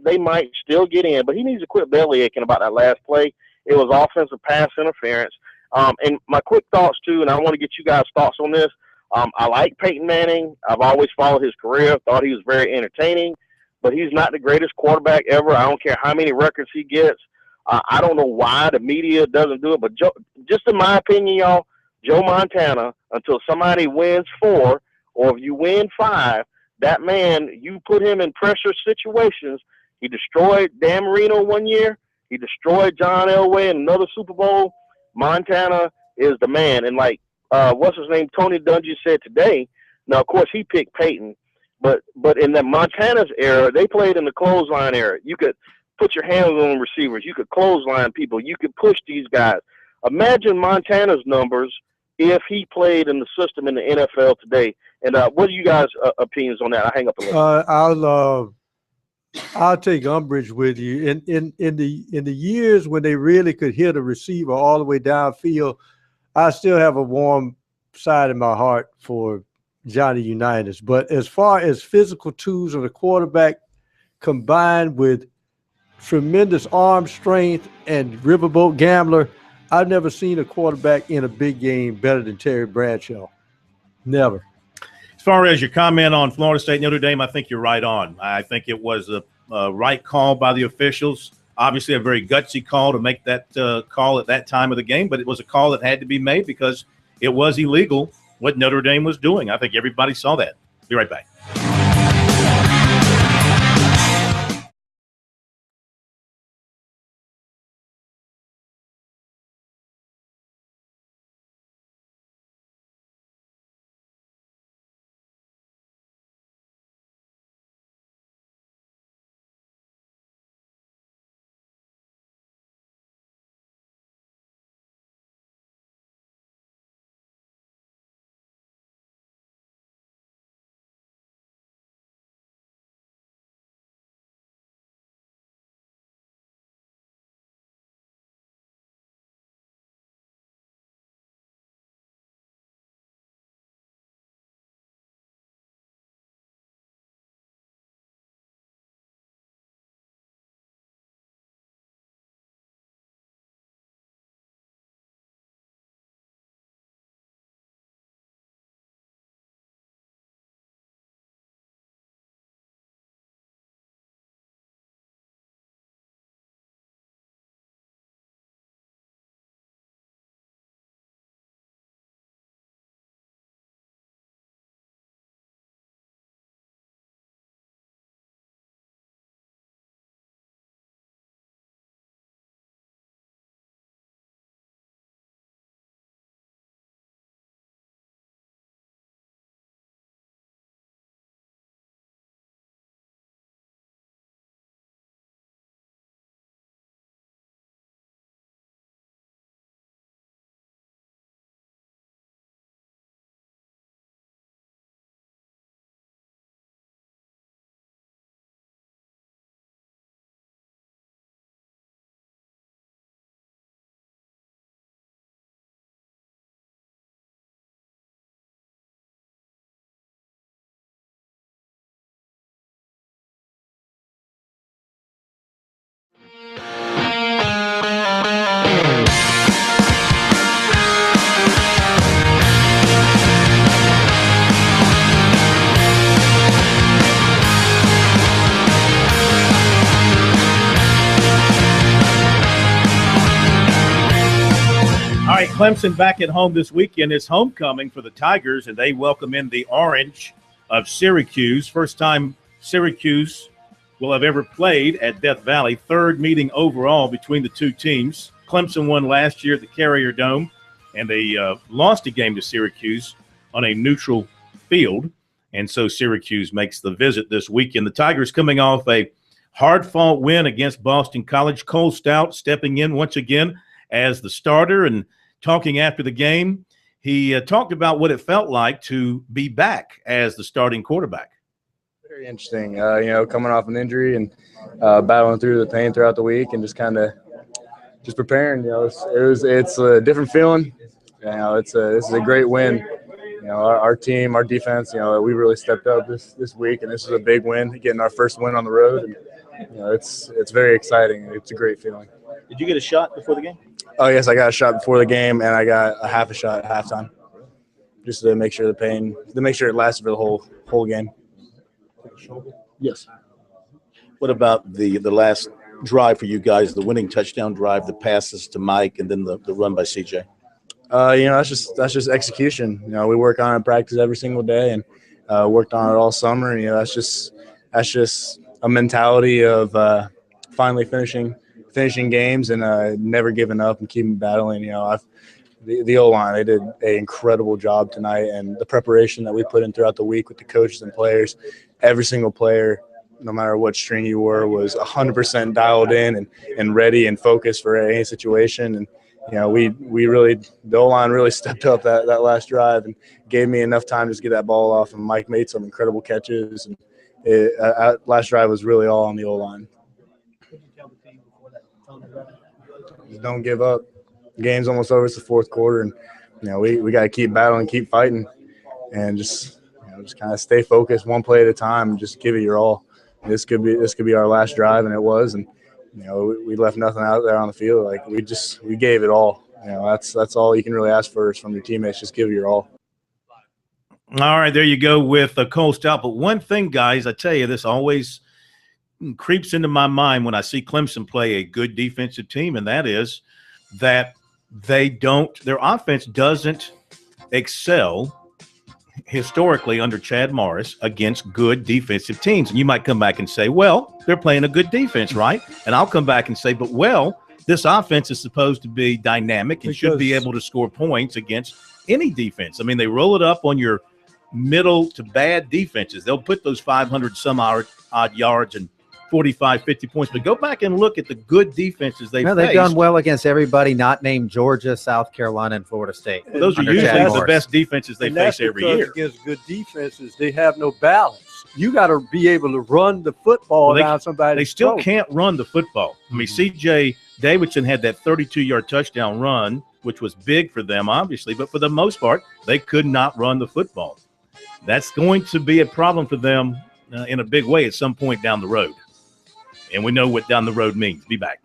they might still get in, but he needs to quit belly aching about that last play. It was offensive pass interference. And my quick thoughts, too, and I want to get you guys' thoughts on this. I like Peyton Manning. I've always followed his career, thought he was very entertaining, but he's not the greatest quarterback ever. I don't care how many records he gets. I don't know why the media doesn't do it, but just in my opinion, y'all, Joe Montana, until somebody wins 4 or if you win 5, that man, you put him in pressure situations. He destroyed Dan Marino one year. He destroyed John Elway in another Super Bowl. Montana is the man. And like, what's his name? Tony Dungy said today. Now, of course, he picked Peyton, but in the Montana's era, they played in the clothesline era. You could put your hands on receivers. You could clothesline people. You could push these guys. Imagine Montana's numbers if he played in the system in the NFL today. And what are you guys' opinions on that? I'll hang up a little. I'll take umbrage with you. In the years when they really could hit a receiver all the way downfield, I still have a warm side in my heart for Johnny Unitas. But as far as physical tools of the quarterback combined with tremendous arm strength and riverboat gambler, I've never seen a quarterback in a big game better than Terry Bradshaw. Never. As far as your comment on Florida State Notre Dame, I think you're right on. I think it was a right call by the officials. Obviously, a very gutsy call to make that call at that time of the game, but it was a call that had to be made because it was illegal what Notre Dame was doing. I think everybody saw that. Be right back. All right, Clemson back at home this weekend. It's homecoming for the Tigers, and they welcome in the orange of Syracuse. First time Syracuse will have ever played at Death Valley. Third meeting overall between the two teams. Clemson won last year at the Carrier Dome, and they lost a game to Syracuse on a neutral field. And so Syracuse makes the visit this weekend. The Tigers coming off a hard-fought win against Boston College. Cole Stout stepping in once again as the starter and talking after the game. He talked about what it felt like to be back as the starting quarterback. Very interesting, coming off an injury and battling through the pain throughout the week and just preparing. It's a different feeling. This is a great win. Our team, our defense, we really stepped up this week, and this is a big win, getting our first win on the road. And it's very exciting. It's a great feeling. Did you get a shot before the game? Oh yes, I got a shot before the game, and I got a half a shot at halftime, just to make sure it lasted for the whole game. Yes. What about the last drive for you guys, the winning touchdown drive, the passes to Mike, and then the run by CJ? That's just execution. We work on it in practice every single day, and worked on it all summer. That's just a mentality of finally finishing games and never giving up and keeping battling. The O-line, they did an incredible job tonight, and the preparation that we put in throughout the week with the coaches and players, every single player, no matter what string you were, was 100% dialed in and ready and focused for any situation. And the O-line really stepped up that last drive and gave me enough time to just get that ball off. And Mike made some incredible catches, and last drive was really all on the O-line. Just don't give up. The game's almost over. It's the fourth quarter, and we got to keep battling, keep fighting, and just kind of stay focused, one play at a time, and just give it your all. This could be our last drive, and it was. And we left nothing out there on the field. Like we gave it all. That's all you can really ask for is from your teammates. Just give it your all. All right, there you go with Cole Stout. But one thing, guys, I tell you, this always creeps into my mind when I see Clemson play a good defensive team, and that is that their offense doesn't excel historically under Chad Morris against good defensive teams. And you might come back and say, well, they're playing a good defense, right? And I'll come back and say, but this offense is supposed to be dynamic and should be able to score points against any defense. I mean, they roll it up on your middle to bad defenses. They'll put those 500 some odd yards and 45, 50 points. But go back and look at the good defenses they've done well against everybody not named Georgia, South Carolina, and Florida State. Well, those are usually the best defenses they face every year. Against good defenses, they have no balance. You got to be able to run the football down somebody. They still can't run the football. I mean, C.J. Davidson had that 32-yard touchdown run, which was big for them, obviously. But for the most part, they could not run the football. That's going to be a problem for them in a big way at some point down the road. And we know what down the road means. Be back.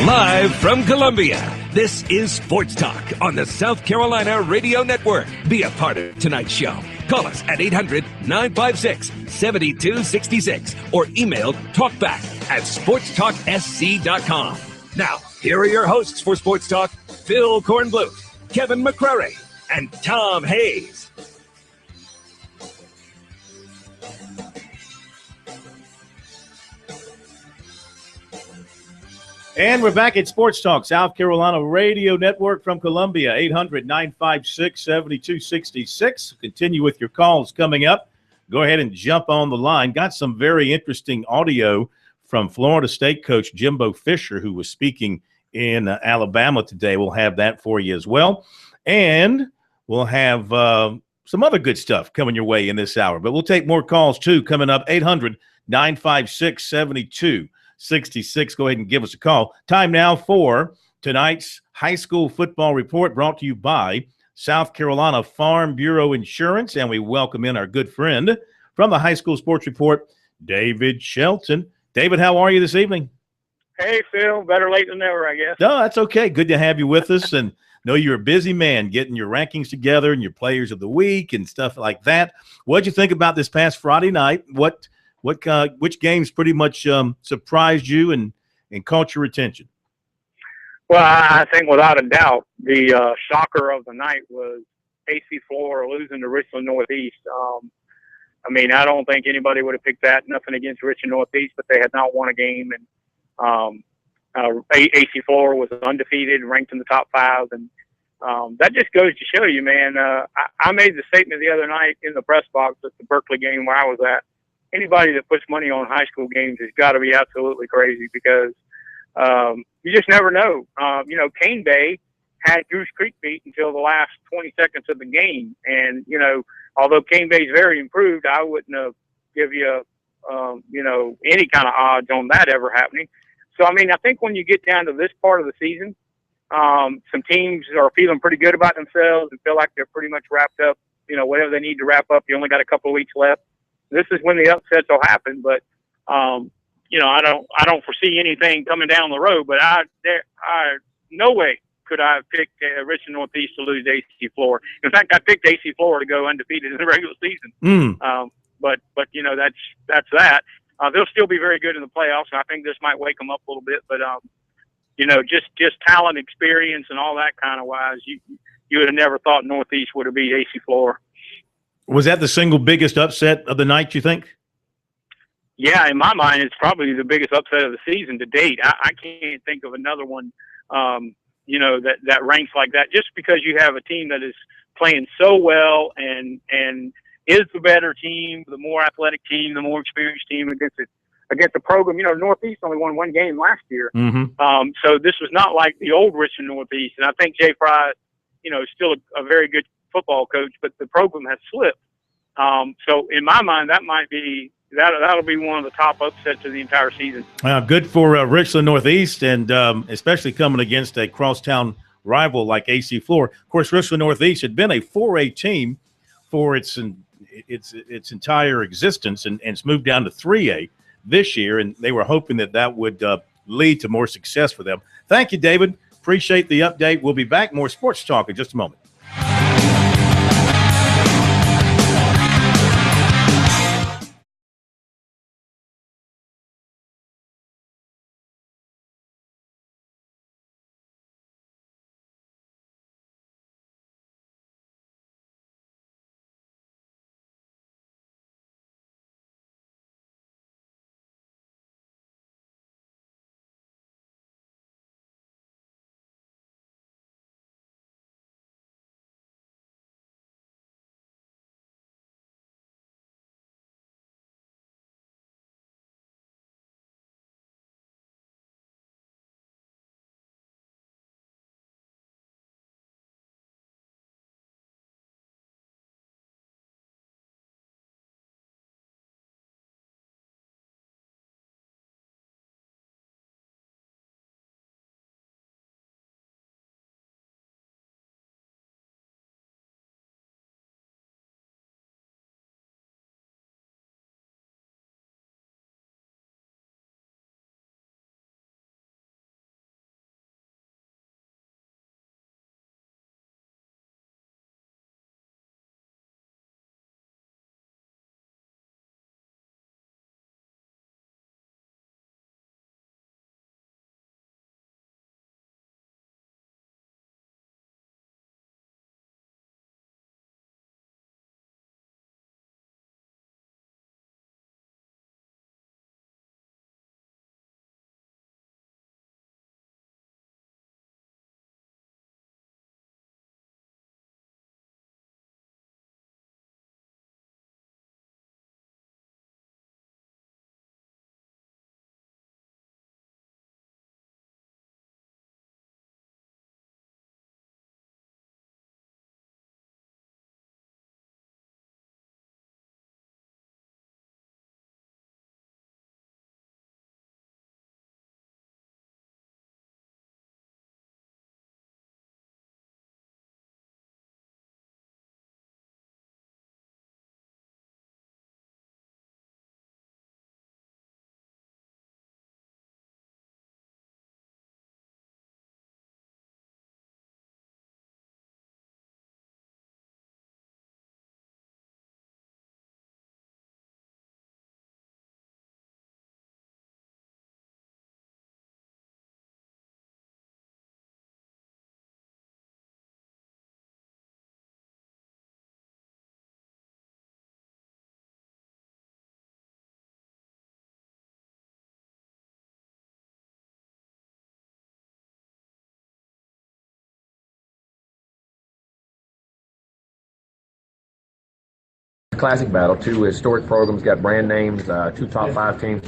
Live from Columbia, this is Sports Talk on the South Carolina Radio Network. Be a part of tonight's show. Call us at 800-956-7266 or email talkback@sportstalksc.com. Now, here are your hosts for Sports Talk, Phil Kornbluth, Kevin McCrary, and Tom Hayes. And we're back at Sports Talk, South Carolina Radio Network from Columbia, 800-956-7266. Continue with your calls coming up. Go ahead and jump on the line. Got some very interesting audio from Florida State coach Jimbo Fisher, who was speaking in Alabama today. We'll have that for you as well. And we'll have some other good stuff coming your way in this hour. But we'll take more calls, too, coming up, 800-956-7266. Go ahead and give us a call. Time now for tonight's high school football report, brought to you by South Carolina Farm Bureau Insurance. And we welcome in our good friend from the high school sports report, David Shelton. David, how are you this evening? Hey, Phil, better late than never, I guess. No, that's okay. Good to have you with us. And know you're a busy man getting your rankings together and your players of the week and stuff like that. What'd you think about this past Friday night? Which games pretty much surprised you and caught your attention? Well, I think without a doubt, the shocker of the night was AC Flora losing to Richland Northeast. I mean, I don't think anybody would have picked that. Nothing against Richland Northeast, but they had not won a game. And AC Flora was undefeated, ranked in the top 5. And that just goes to show you, man. I made the statement the other night in the press box at the Berkeley game where I was at. Anybody that puts money on high school games has got to be absolutely crazy because you just never know. Cane Bay had Goose Creek beat until the last 20 seconds of the game. And, although Cane Bay's very improved, I wouldn't have give you, any kind of odds on that ever happening. So, I mean, I think when you get down to this part of the season, some teams are feeling pretty good about themselves and feel like they're pretty much wrapped up, whatever they need to wrap up. You only got a couple of weeks left. This is when the upsets will happen, but I don't foresee anything coming down the road. But I no way could I have picked Richland Northeast to lose to AC Flora. In fact, I picked AC Flora to go undefeated in the regular season. But that's that. They'll still be very good in the playoffs, and I think this might wake them up a little bit. But just talent, experience, and all that kind of wise, you would have never thought Northeast would have beat AC Flora. Was that the single biggest upset of the night, you think? Yeah, in my mind, it's probably the biggest upset of the season to date. I can't think of another one, that ranks like that. Just because you have a team that is playing so well and is the better team, the more athletic team, the more experienced team against the program. Northeast only won one game last year, so this was not like the old Richland Northeast. And I think Jay Fry, is still a very good football coach, but the program has slipped. So in my mind, that'll be one of the top upsets of the entire season. Good for Richland Northeast, and especially coming against a crosstown rival like AC Flora. Of course, Richland Northeast had been a 4A team for its entire existence, and it's moved down to 3A this year, and they were hoping that would lead to more success for them. Thank you, David. Appreciate the update. We'll be back. More sports talk in just a moment. classic battle. Two historic programs, got brand names, two top 5 teams.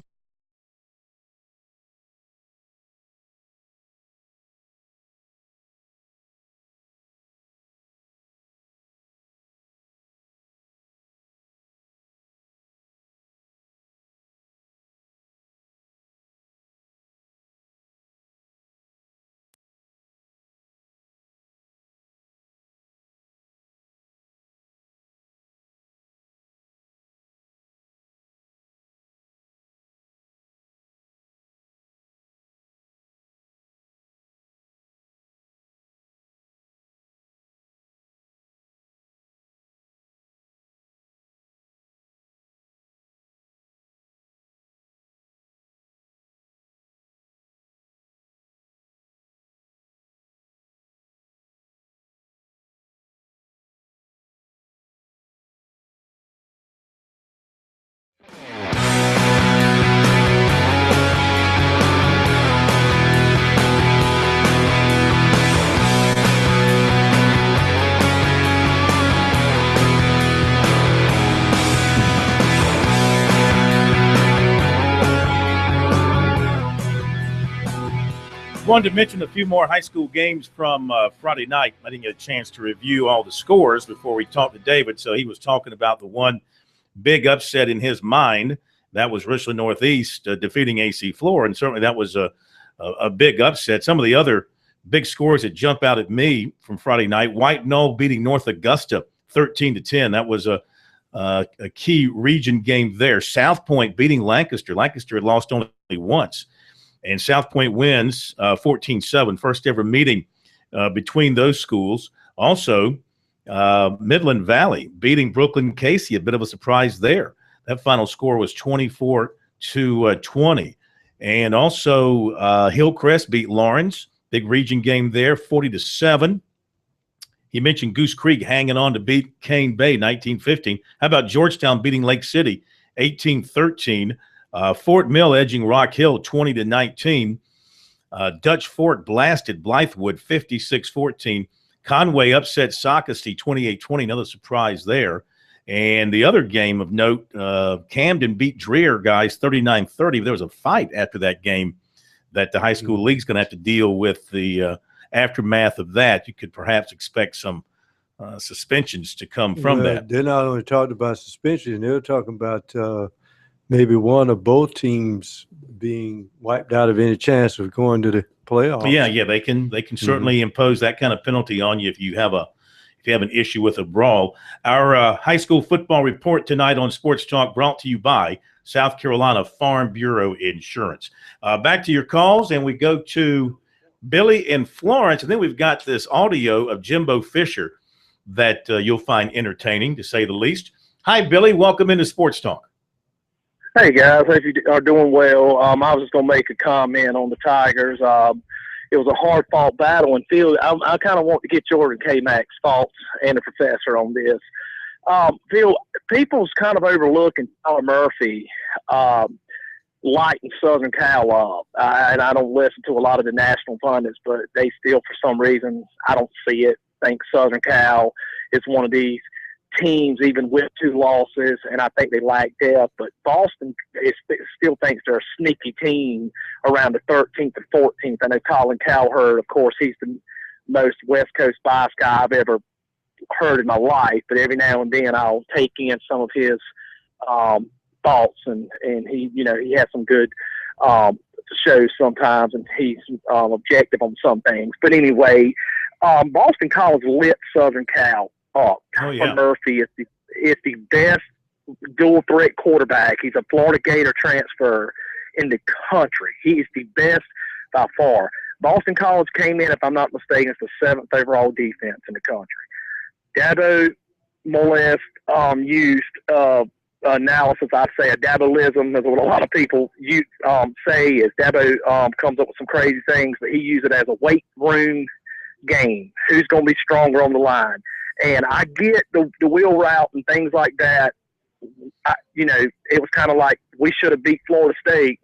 Wanted to mention a few more high school games from Friday night. I didn't get a chance to review all the scores before we talked to David, so he was talking about the one big upset in his mind. That was Richland Northeast defeating AC Flora, and certainly that was a big upset. Some of the other big scores that jump out at me from Friday night: White Knoll beating North Augusta 13-10. That was a key region game there. South Point beating Lancaster. Lancaster had lost only once. And South Point wins 14-7, first ever meeting between those schools. Also, Midland Valley beating Brooklyn Casey, a bit of a surprise there. That final score was 24-20. And also, Hillcrest beat Lawrence, big region game there, 40-7. He mentioned Goose Creek hanging on to beat Cane Bay 19-15. How about Georgetown beating Lake City 18-13? Fort Mill edging Rock Hill 20-19. Dutch Fork blasted Blythewood 56-14. Conway upset Socastee 28-20. Another surprise there. And the other game of note, Camden beat Dreher, guys, 39-30. There was a fight after that game that the high school league's going to have to deal with the aftermath of that. You could perhaps expect some suspensions to come from that. They're not only talking about suspension, they're talking about maybe one of both teams being wiped out of any chance of going to the playoffs. Yeah, they can certainly impose that kind of penalty on you if you have an issue with a brawl. Our high school football report tonight on Sports Talk brought to you by South Carolina Farm Bureau Insurance. Back to your calls, and we go to Billy in Florence, and then we've got this audio of Jimbo Fisher that you'll find entertaining, to say the least. Hi, Billy. Welcome into Sports Talk. Hey guys, hope you are doing well. I was just gonna make a comment on the Tigers. It was a hard-fought battle, and Phil, I kind of want to get Jordan K-Mac's thoughts and the professor on this. Phil, people's kind of overlooking Tyler Murphy lighting Southern Cal up, and I don't listen to a lot of the national pundits, but they still, for some reason, I don't see it. Think Southern Cal is one of these teams, even with 2 losses, and I think they lack depth. But Boston still thinks they're a sneaky team around the 13th and 14th. I know Colin Cowherd, of course, he's the most West Coast bias guy I've ever heard in my life. But every now and then I'll take in some of his thoughts, and he, he has some good shows sometimes, and he's objective on some things. But anyway, Boston College lit Southern Cal up. Tyler Murphy is the best dual threat quarterback. He's a Florida Gator transfer in the country. He is the best by far. Boston College came in, if I'm not mistaken, it's the 7th overall defense in the country. Dabo Molest used analysis, I'd say a Daboism, is what a lot of people say, is Dabo comes up with some crazy things, but he used it as a weight room game. Who's going to be stronger on the line? And I get the wheel route and things like that. It was kind of like we should have beat Florida State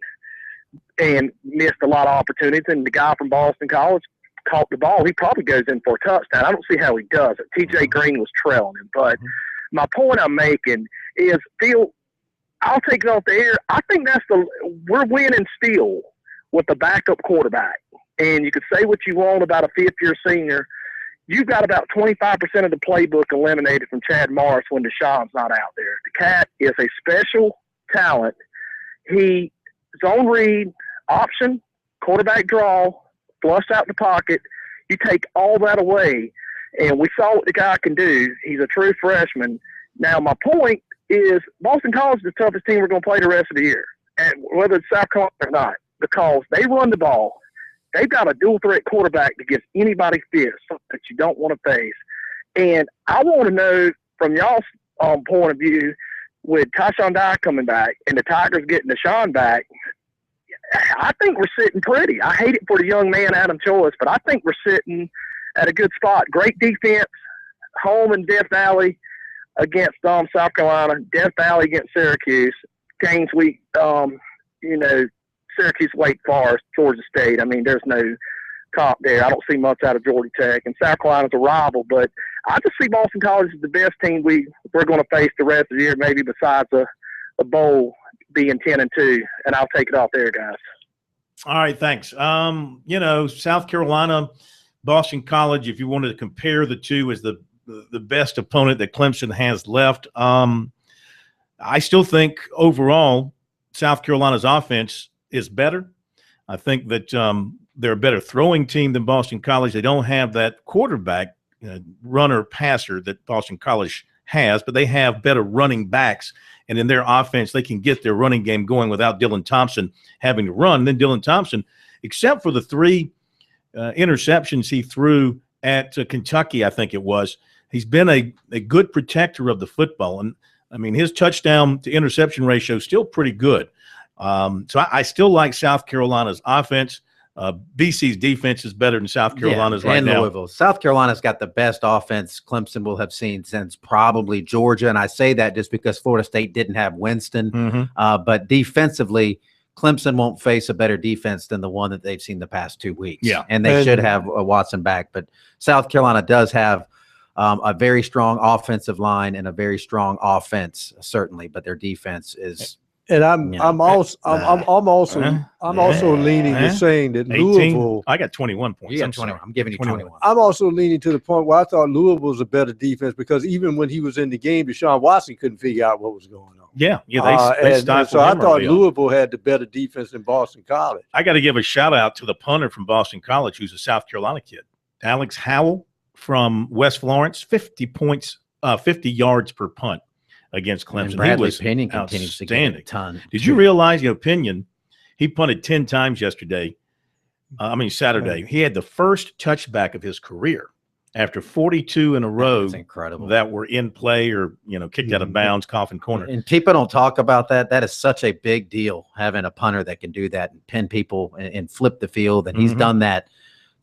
and missed a lot of opportunities. And the guy from Boston College caught the ball. He probably goes in for a touchdown. I don't see how he does it. TJ Green was trailing him. But my point I'm making is, Phil, I'll take it off the air. I think we're winning still with the backup quarterback. And you could say what you want about a fifth-year senior. You've got about 25% of the playbook eliminated from Chad Morris when Deshaun's not out there. The cat is a special talent. He zone read, option, quarterback draw, flush out the pocket. You take all that away, and we saw what the guy can do. He's a true freshman. Now, my point is Boston College is the toughest team we're going to play the rest of the year, and whether it's South Carolina or not, because they run the ball. They've got a dual-threat quarterback that gives anybody fits that you don't want to face. And I want to know from y'all's point of view, with Tyshawn Dye coming back and the Tigers getting Deshaun back, I think we're sitting pretty. I hate it for the young man, Adam Choice, but I think we're sitting at a good spot. Great defense, home in Death Valley against South Carolina, Death Valley against Syracuse, games week, Syracuse, Wake Forest, Georgia State. I mean, there's no comp there. I don't see much out of Georgia Tech. And South Carolina's a rival, but I just see Boston College as the best team we're going to face the rest of the year, maybe besides a bowl being 10-2. And I'll take it off there, guys. All right, thanks. South Carolina, Boston College, if you wanted to compare the two as the best opponent that Clemson has left, I still think overall South Carolina's offense is better. I think that they're a better throwing team than Boston College. They don't have that quarterback, runner, passer that Boston College has, but they have better running backs. And in their offense, they can get their running game going without Dylan Thompson having to run. Then Dylan Thompson, except for the 3 interceptions he threw at Kentucky, I think it was, he's been a good protector of the football. And, I mean, his touchdown to interception ratio is still pretty good. So I still like South Carolina's offense. BC's defense is better than South Carolina's right now. Louisville. South Carolina's got the best offense Clemson will have seen since probably Georgia. And I say that just because Florida State didn't have Winston. But defensively, Clemson won't face a better defense than the one that they've seen the past 2 weeks. Yeah. And they should have Watson back. But South Carolina does have a very strong offensive line and a very strong offense, certainly. But their defense is – and I'm also leaning to saying that 18, Louisville. I got 21 points. You got 21. I'm giving you 21. I'm also leaning to the point where I thought Louisville was a better defense because even when he was in the game, Deshaun Watson couldn't figure out what was going on. Yeah, they and so I thought Louisville had the better defense than Boston College. I got to give a shout out to the punter from Boston College, who's a South Carolina kid, Alex Howell from West Florence, 50 points, 50 yards per punt against Clemson. And Bradley he was Pinion continues to get a ton. Did you realize, Pinion, he punted 10 times yesterday. Saturday. He had the first touchback of his career after 42 in a row. That's incredible. That were in play or, kicked out of bounds, coffin corner. And people don't talk about that. That is such a big deal, having a punter that can do that and pin people and flip the field. And he's done that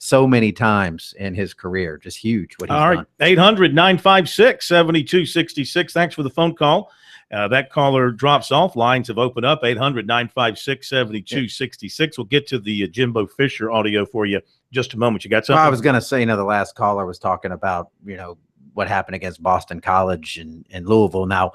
so many times in his career. Just huge what he's done. 800-956-7266. Thanks for the phone call. That caller drops off. Lines have opened up. 800-956-7266. We'll get to the Jimbo Fisher audio for you in just a moment. You got something? Well, I was going to say, the last caller was talking about, what happened against Boston College and Louisville. Now,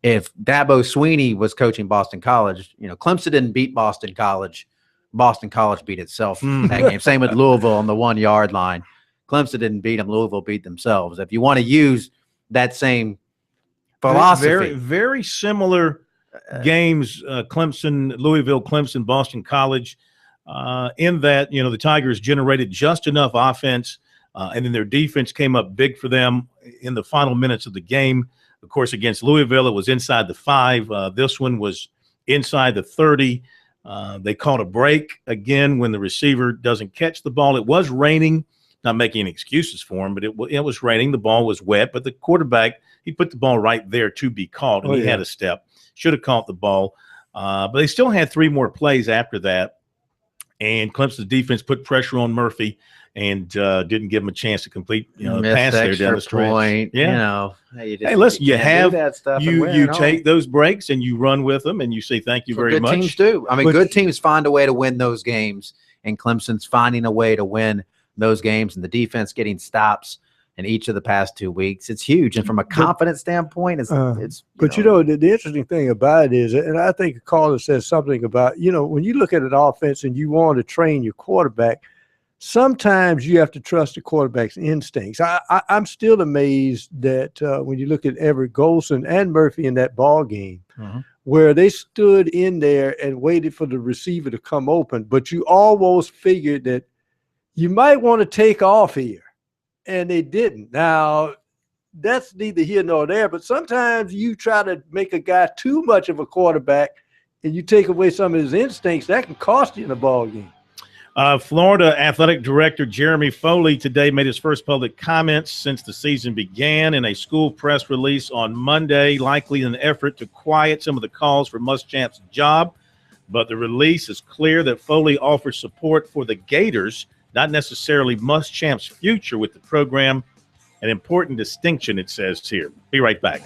if Dabo Swinney was coaching Boston College, Clemson didn't beat Boston College. Boston College beat itself that game. Same with Louisville on the 1 yard line. Clemson didn't beat them. Louisville beat themselves. If you want to use that same philosophy. Very, very similar games, Clemson, Louisville, Clemson, Boston College, in that, the Tigers generated just enough offense, and then their defense came up big for them in the final minutes of the game. Of course, against Louisville, it was inside the 5. This one was inside the 30. They called a break again when the receiver doesn't catch the ball. It was raining, not making any excuses for him, but it was raining. The ball was wet, but the quarterback, he put the ball right there to be called, and he had a step. Should have caught the ball. But they still had 3 more plays after that, and Clemson's defense put pressure on Murphy and didn't give him a chance to complete a pass there down the stretch. Point, hey, listen, you take those breaks and you run with them and you say thank you very much. Good teams do. Good teams find a way to win those games, and Clemson's finding a way to win those games, and the defense getting stops. in each of the past 2 weeks. It's huge. And from a confidence standpoint, it's but the interesting thing about it is, and I think a caller says something about, when you look at an offense and you want to train your quarterback, sometimes you have to trust the quarterback's instincts. I'm still amazed that when you look at Everett Golson and Murphy in that ball game, where they stood in there and waited for the receiver to come open, but you almost figured that you might want to take off here, and they didn't. Now, that's neither here nor there, but sometimes you try to make a guy too much of a quarterback and you take away some of his instincts, that can cost you in a ball game. Florida Athletic Director Jeremy Foley today made his first public comments since the season began in a school press release on Monday, likely in an effort to quiet some of the calls for Muschamp's job. But the release is clear that Foley offers support for the Gators, not necessarily Muschamp's future with the program. An important distinction, it says here. Be right back.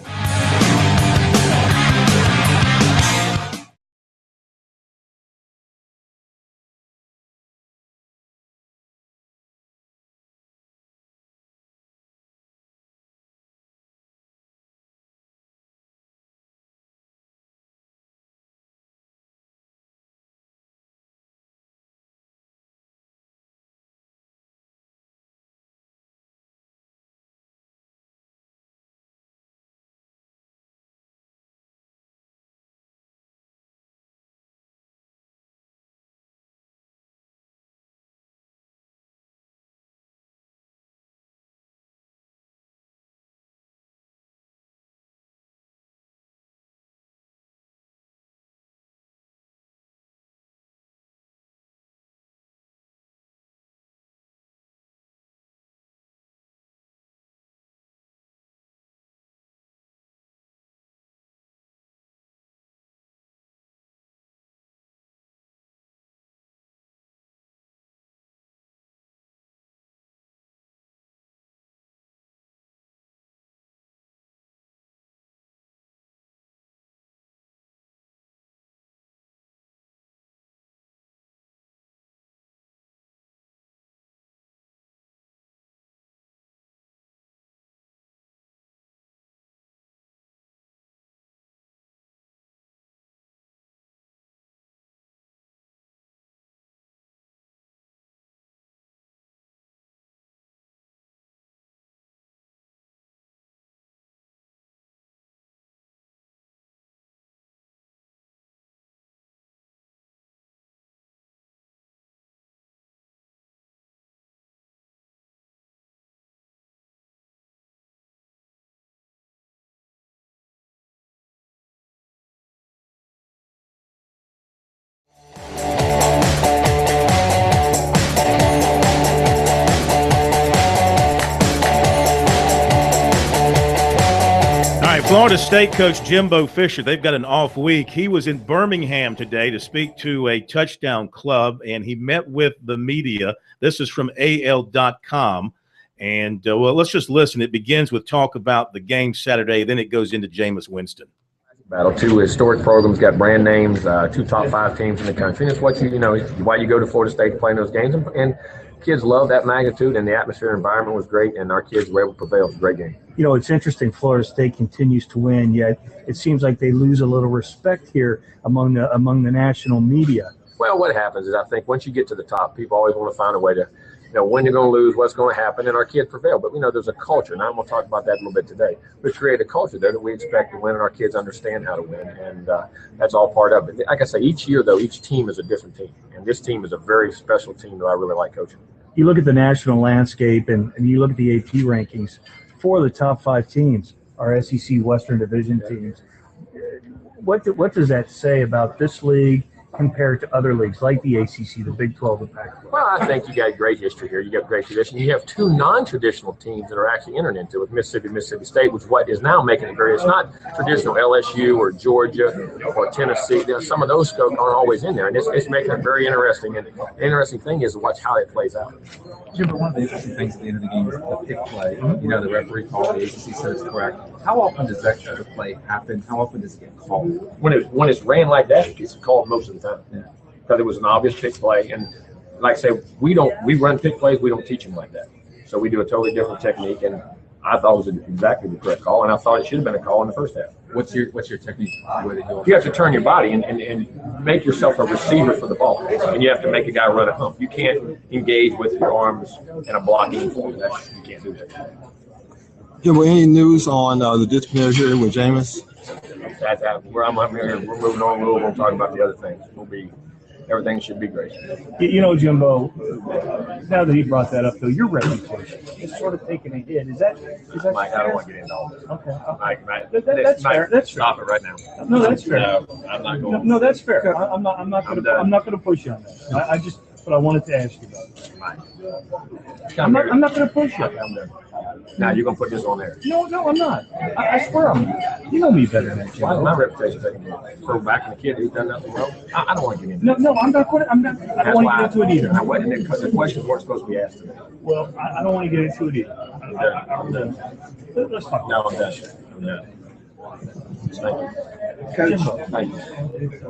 Florida State coach Jimbo Fisher, they've got an off week. He was in Birmingham today to speak to a touchdown club, and he met with the media. This is from AL.com. And, let's just listen. It begins with talk about the game Saturday. Then it goes into Jameis Winston. Battle. Two historic programs, got brand names, two top 5 teams in the country. And it's what why you go to Florida State to play in those games. And kids love that magnitude, and the atmosphere and environment was great, and our kids were able to prevail. It was a great game. It's interesting. Florida State continues to win, yet it seems like they lose a little respect here among the national media. Well, what happens is I think once you get to the top, people always want to find a way to, when you're going to lose, what's going to happen, and our kids prevail. But, there's a culture, and I'm going to talk about that a little bit today. We create a culture there that we expect to win, and our kids understand how to win, and that's all part of it. Like I say, each year, though, each team is a different team, and this team is a very special team that I really like coaching. You look at the national landscape, and you look at the AP rankings. 4 of the top 5 teams are SEC Western Division teams. What does that say about this league compared to other leagues like the ACC, the Big 12, the Pac-12? Well, I think you got great history here. You got great tradition. You have 2 non-traditional teams that are actually entered into with Mississippi State, which what is now making it very. It's not traditional LSU or Georgia or Tennessee. Some of those aren't always in there, and it's making it very interesting. And the interesting thing is to watch how it plays out. Jim, but one of the interesting things at the end of the game is the pick play. The referee called, the ACC said it's correct. How often does that kind of play happen? How often does it get called? When it's ran like that, it's called most of the time. Because it was an obvious pick play, and like I say, we run pick plays. We don't teach them like that. So we do a totally different technique, and I thought it was exactly the correct call, and I thought it should have been a call in the first half. What's your technique? You have to turn your body and make yourself a receiver for the ball, and you have to make a guy run a hump. You can't engage with your arms in a blocking form. You can't do that. Yeah, well, any news on the disciplinary hearing with Jameis? That's I'm here. We're moving on. We'll talk about the other things. Everything should be great. You know, Jimbo, now that he brought that up, though, your reputation is sort of taking a hit. Is that Mike, I don't want to get into all this. Okay. Mike, That's fair. That's fair. Stop it right now. No, that's fair. No, I'm not going. No, that's fair. I'm not going to push you on that. But I wanted to ask you about it. I'm not going to push you. Now you're going to put this on there. No, I'm not. I swear I'm not. You know me better than that. Why is my reputation taking a hit? For backing the kid who's done nothing wrong? I don't want to get into it. No, I'm not going to. I don't want to get into it either. I wasn't because the questions weren't supposed to be asked today. Well, I don't want to get into it either. I'm done. Let's talk. No, I'm done. Thank you. Coach, Thank you.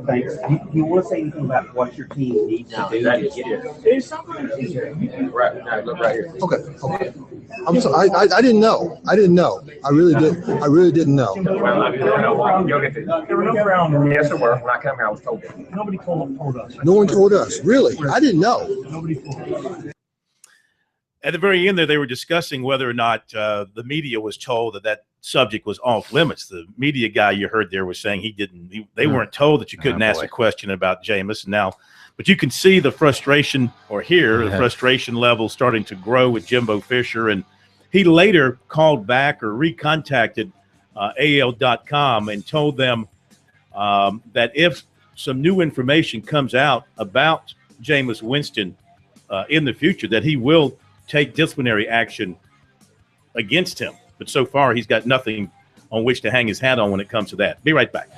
thanks. Do you want to say anything about what your team needs to do to get it? It's not going to Right now, look right here. Okay. I'm sorry. I didn't know. I really didn't know. You'll get this. There were no ground rules. Yes, there were. When I come here, I was told that. Nobody told us. No one told us. Really? I didn't know. Nobody told us. At the very end there, they were discussing whether or not the media was told that subject was off limits. The media guy you heard there was saying they weren't told that you couldn't ask a question about Jameis now. But you can see the frustration, or hear the frustration level starting to grow with Jimbo Fisher. And he later called back or recontacted AL.com and told them that if some new information comes out about Jameis Winston in the future, that he will take disciplinary action against him. But so far, he's got nothing on which to hang his hat on when it comes to that. Be right back.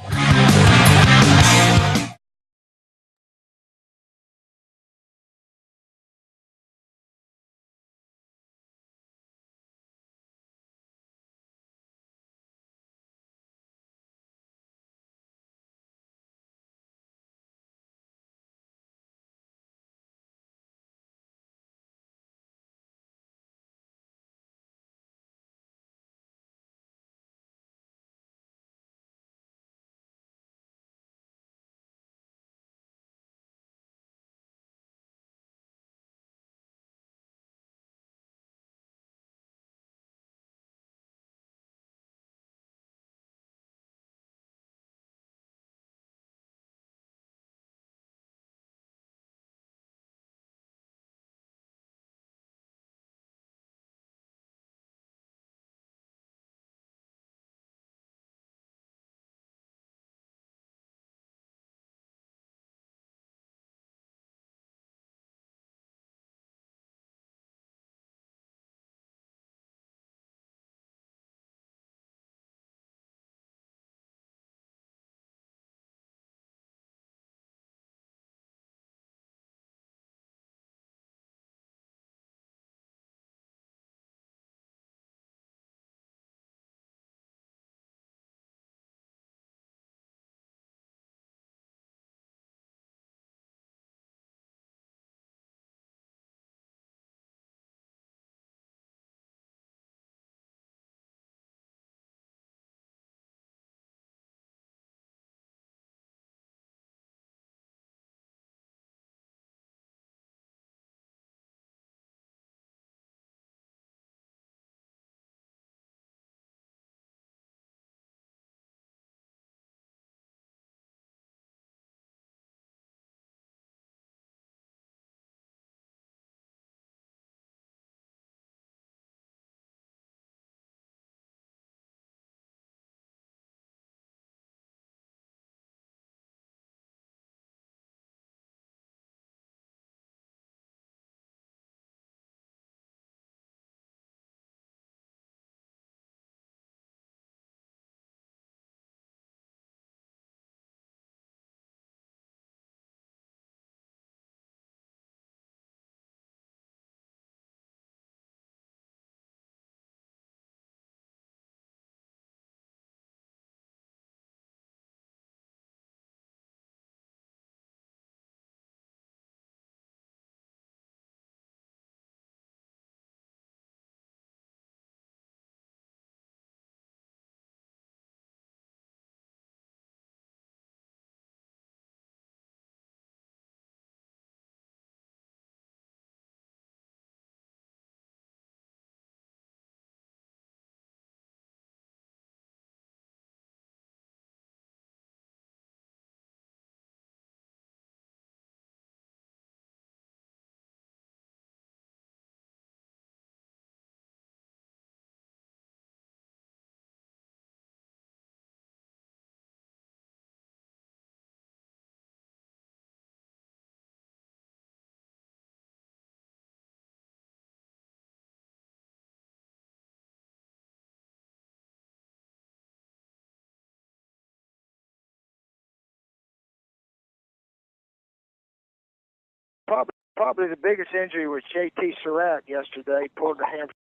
Probably the biggest injury was JT Surratt yesterday, pulled the hamstring.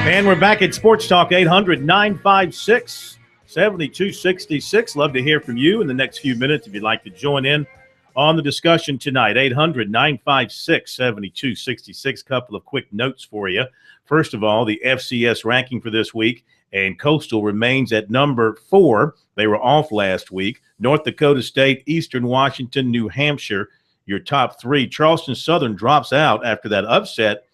And we're back at Sports Talk 800-956-7266. Love to hear from you in the next few minutes if you'd like to join in on the discussion tonight. 800-956-7266. Couple of quick notes for you. First of all, the FCS ranking for this week, and Coastal remains at number 4. They were off last week. North Dakota State, Eastern Washington, New Hampshire, your top 3. Charleston Southern drops out after that upset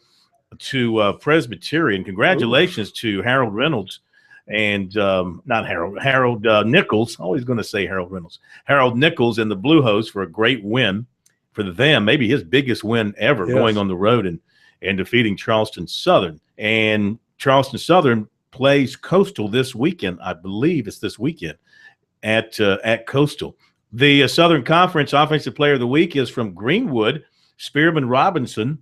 to Presbyterian. Congratulations to Harold Reynolds and not Harold Nichols. Always going to say Harold Reynolds. Harold Nichols and the Blue Hose for a great win for them. Maybe his biggest win ever, going on the road and defeating Charleston Southern. And Charleston Southern plays Coastal this weekend. I believe it's this weekend at Coastal. The Southern Conference Offensive Player of the Week is from Greenwood. Spearman Robinson,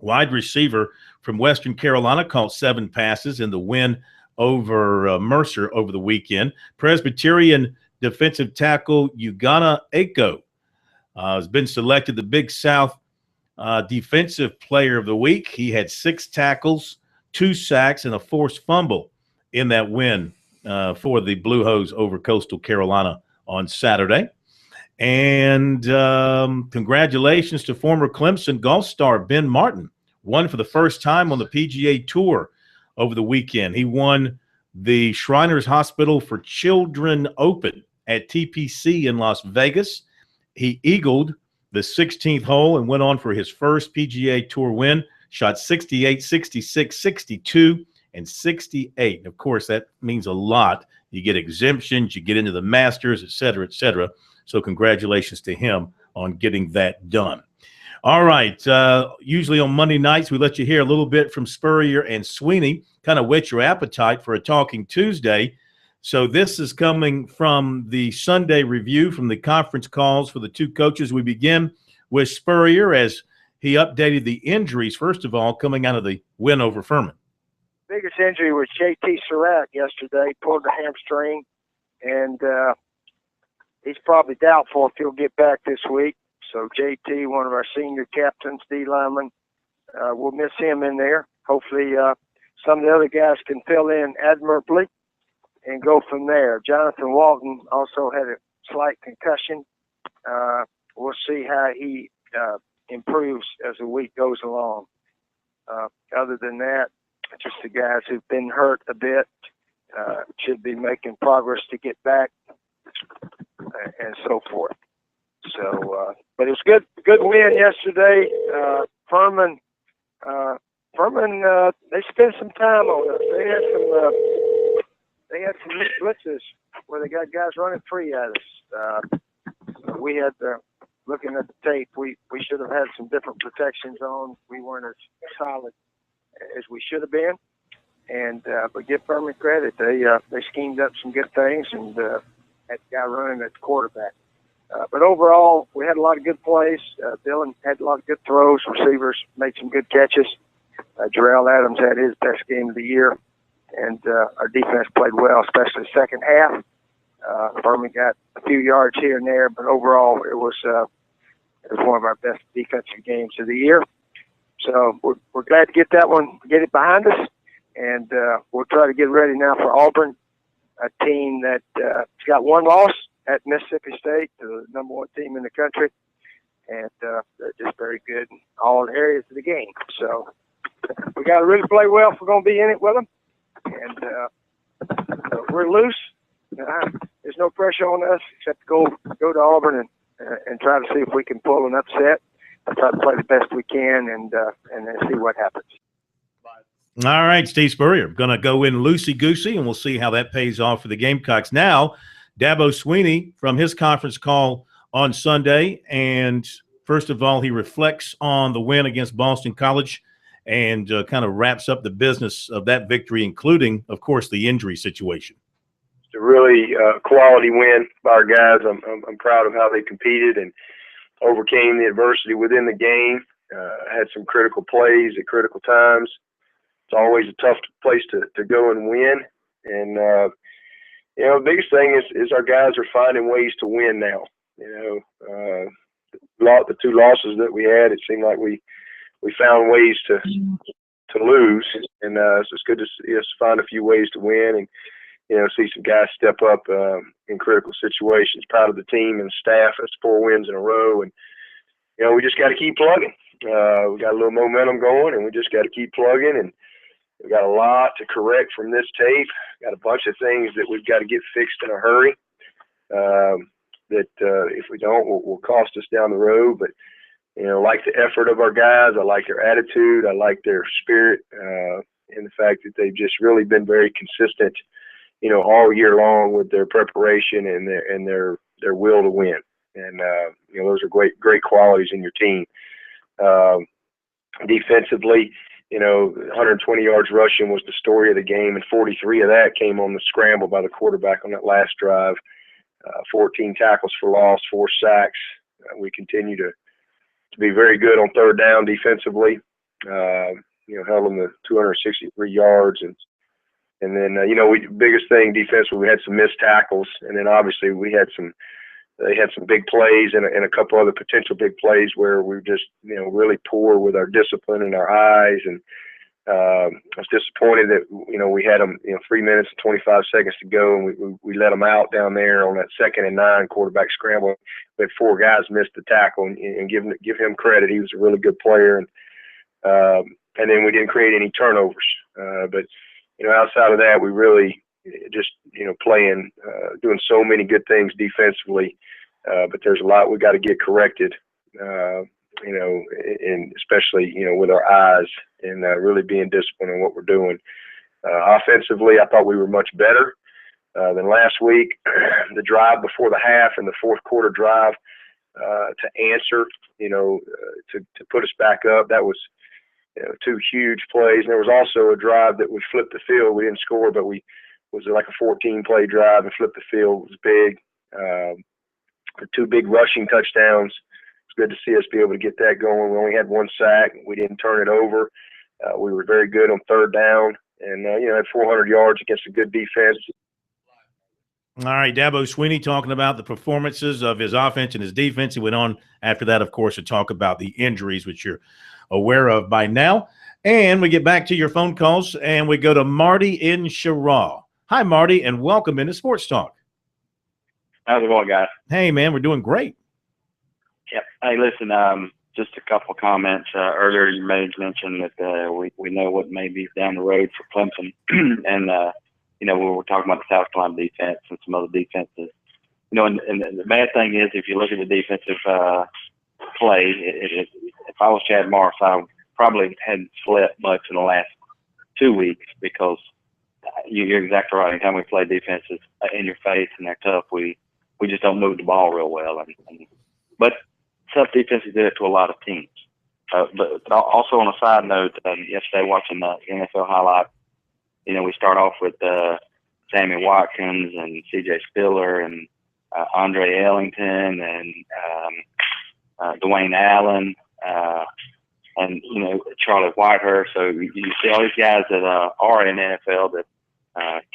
wide receiver from Western Carolina, caught 7 passes in the win over Mercer over the weekend. Presbyterian defensive tackle Ugana Ako has been selected the Big South Defensive Player of the Week. He had 6 tackles, 2 sacks, and a forced fumble in that win for the Blue Hose over Coastal Carolina on Saturday. And congratulations to former Clemson golf star Ben Martin. Won for the first time on the PGA Tour over the weekend. He won the Shriners Hospital for Children Open at TPC in Las Vegas. He eagled the 16th hole and went on for his first PGA Tour win. Shot 68, 66, 62, and 68. And of course, that means a lot. You get exemptions, you get into the Masters, et cetera, et cetera. So congratulations to him on getting that done. All right. Usually on Monday nights, we let you hear a little bit from Spurrier and Sweeney, kind of whet your appetite for a Talking Tuesday. So this is coming from the Sunday review from the conference calls for the 2 coaches. We begin with Spurrier as he updated the injuries, first of all, coming out of the win over Furman. Biggest injury was JT Surratt yesterday, pulled the hamstring, and he's probably doubtful if he'll get back this week. So JT, one of our senior captains, D lineman, we'll miss him in there. Hopefully some of the other guys can fill in admirably and go from there. Jonathan Walton also had a slight concussion. We'll see how he improves as the week goes along. Other than that, just the guys who've been hurt a bit should be making progress to get back and so forth. So, but it was good win yesterday. Furman, they spent some time on us. They had some blitzes where they got guys running free at us. We had looking at the tape, we should have had some different protections on. We weren't as solid as we should have been. And but give Furman credit, they schemed up some good things and had the guy running at the quarterback. But overall, we had a lot of good plays. Dylan had a lot of good throws. Receivers made some good catches. Jarrell Adams had his best game of the year. And our defense played well, especially the second half. Furman got a few yards here and there, but overall it was one of our best defensive games of the year. So we're glad to get it behind us. And we'll try to get ready now for Auburn, a team that's got 1 loss at Mississippi State, the number 1 team in the country, and they're just very good in all areas of the game. So we got to really play well if we're going to be in it with them, and we're loose. There's no pressure on us except to go to Auburn and try to see if we can pull an upset. I'll try to play the best we can and then see what happens. All right, Steve Spurrier, going to go in loosey-goosey, and we'll see how that pays off for the Gamecocks. Now, Dabo Sweeney from his conference call on Sunday, and first of all, he reflects on the win against Boston College and kind of wraps up the business of that victory, including, of course, the injury situation. It's a really quality win by our guys. I'm proud of how they competed and overcame the adversity within the game. Had some critical plays at critical times. It's always a tough place to go and win. And, the biggest thing is our guys are finding ways to win now. The two losses that we had, it seemed like we found ways to lose. And so it's good to see us find a few ways to win and, see some guys step up in critical situations. Proud of the team and staff. That's 4 wins in a row. And, we just got to keep plugging. We got a little momentum going, and we just got to keep plugging. And we got a lot to correct from this tape. Got a bunch of things that we've got to get fixed in a hurry. That if we don't, will cost us down the road. But like the effort of our guys, I like their attitude, I like their spirit, and the fact that they've just really been very consistent, all year long with their preparation and their will to win. And those are great qualities in your team. Defensively, 120 yards rushing was the story of the game, and 43 of that came on the scramble by the quarterback on that last drive. 14 tackles for loss, 4 sacks. We continue to be very good on third down defensively. Held them to 263 yards, and then biggest thing defensively, we had some missed tackles, and then obviously they had some big plays and a couple other potential big plays where we were just really poor with our discipline and our eyes. And I was disappointed that we had them 3 minutes and 25 seconds to go, and we let them out down there on that 2nd and 9 quarterback scramble. We had 4 guys miss the tackle, and give him credit. He was a really good player, and then we didn't create any turnovers. But outside of that, we really just playing, doing so many good things defensively. But there's a lot we got to get corrected. And especially, with our eyes and really being disciplined in what we're doing. Offensively, I thought we were much better than last week. The drive before the half and the fourth quarter drive to answer, to put us back up, that was 2 huge plays. And there was also a drive that we flipped the field. We didn't score, but we was like a 14-play drive and flipped the field. It was big. 2 big rushing touchdowns. It's good to see us be able to get that going. We only had 1 sack. We didn't turn it over. We were very good on third down, and had 400 yards against a good defense. All right, Dabo Swinney talking about the performances of his offense and his defense. He went on after that, of course, to talk about the injuries, which you're aware of by now. And we get back to your phone calls, and we go to Marty in Sherrall. Hi, Marty, and welcome into Sports Talk. How's it going, guys? Hey, man, we're doing great. Yep. Hey, listen, just a couple comments. Earlier you made mention that we know what may be down the road for Clemson. And, we were talking about the South Carolina defense and some other defenses. And the bad thing is if you look at the defensive play, if I was Chad Morris, I probably hadn't slept much in the last 2 weeks because you're exactly right. Anytime we play defenses in your face and they're tough, we just don't move the ball real well. But tough defenses do it to a lot of teams. But also on a side note, yesterday watching the NFL highlight, we start off with Sammy Watkins and C.J. Spiller and Andre Ellington and Dwayne Allen and Charlie Whitehurst. So you see all these guys that are in the NFL that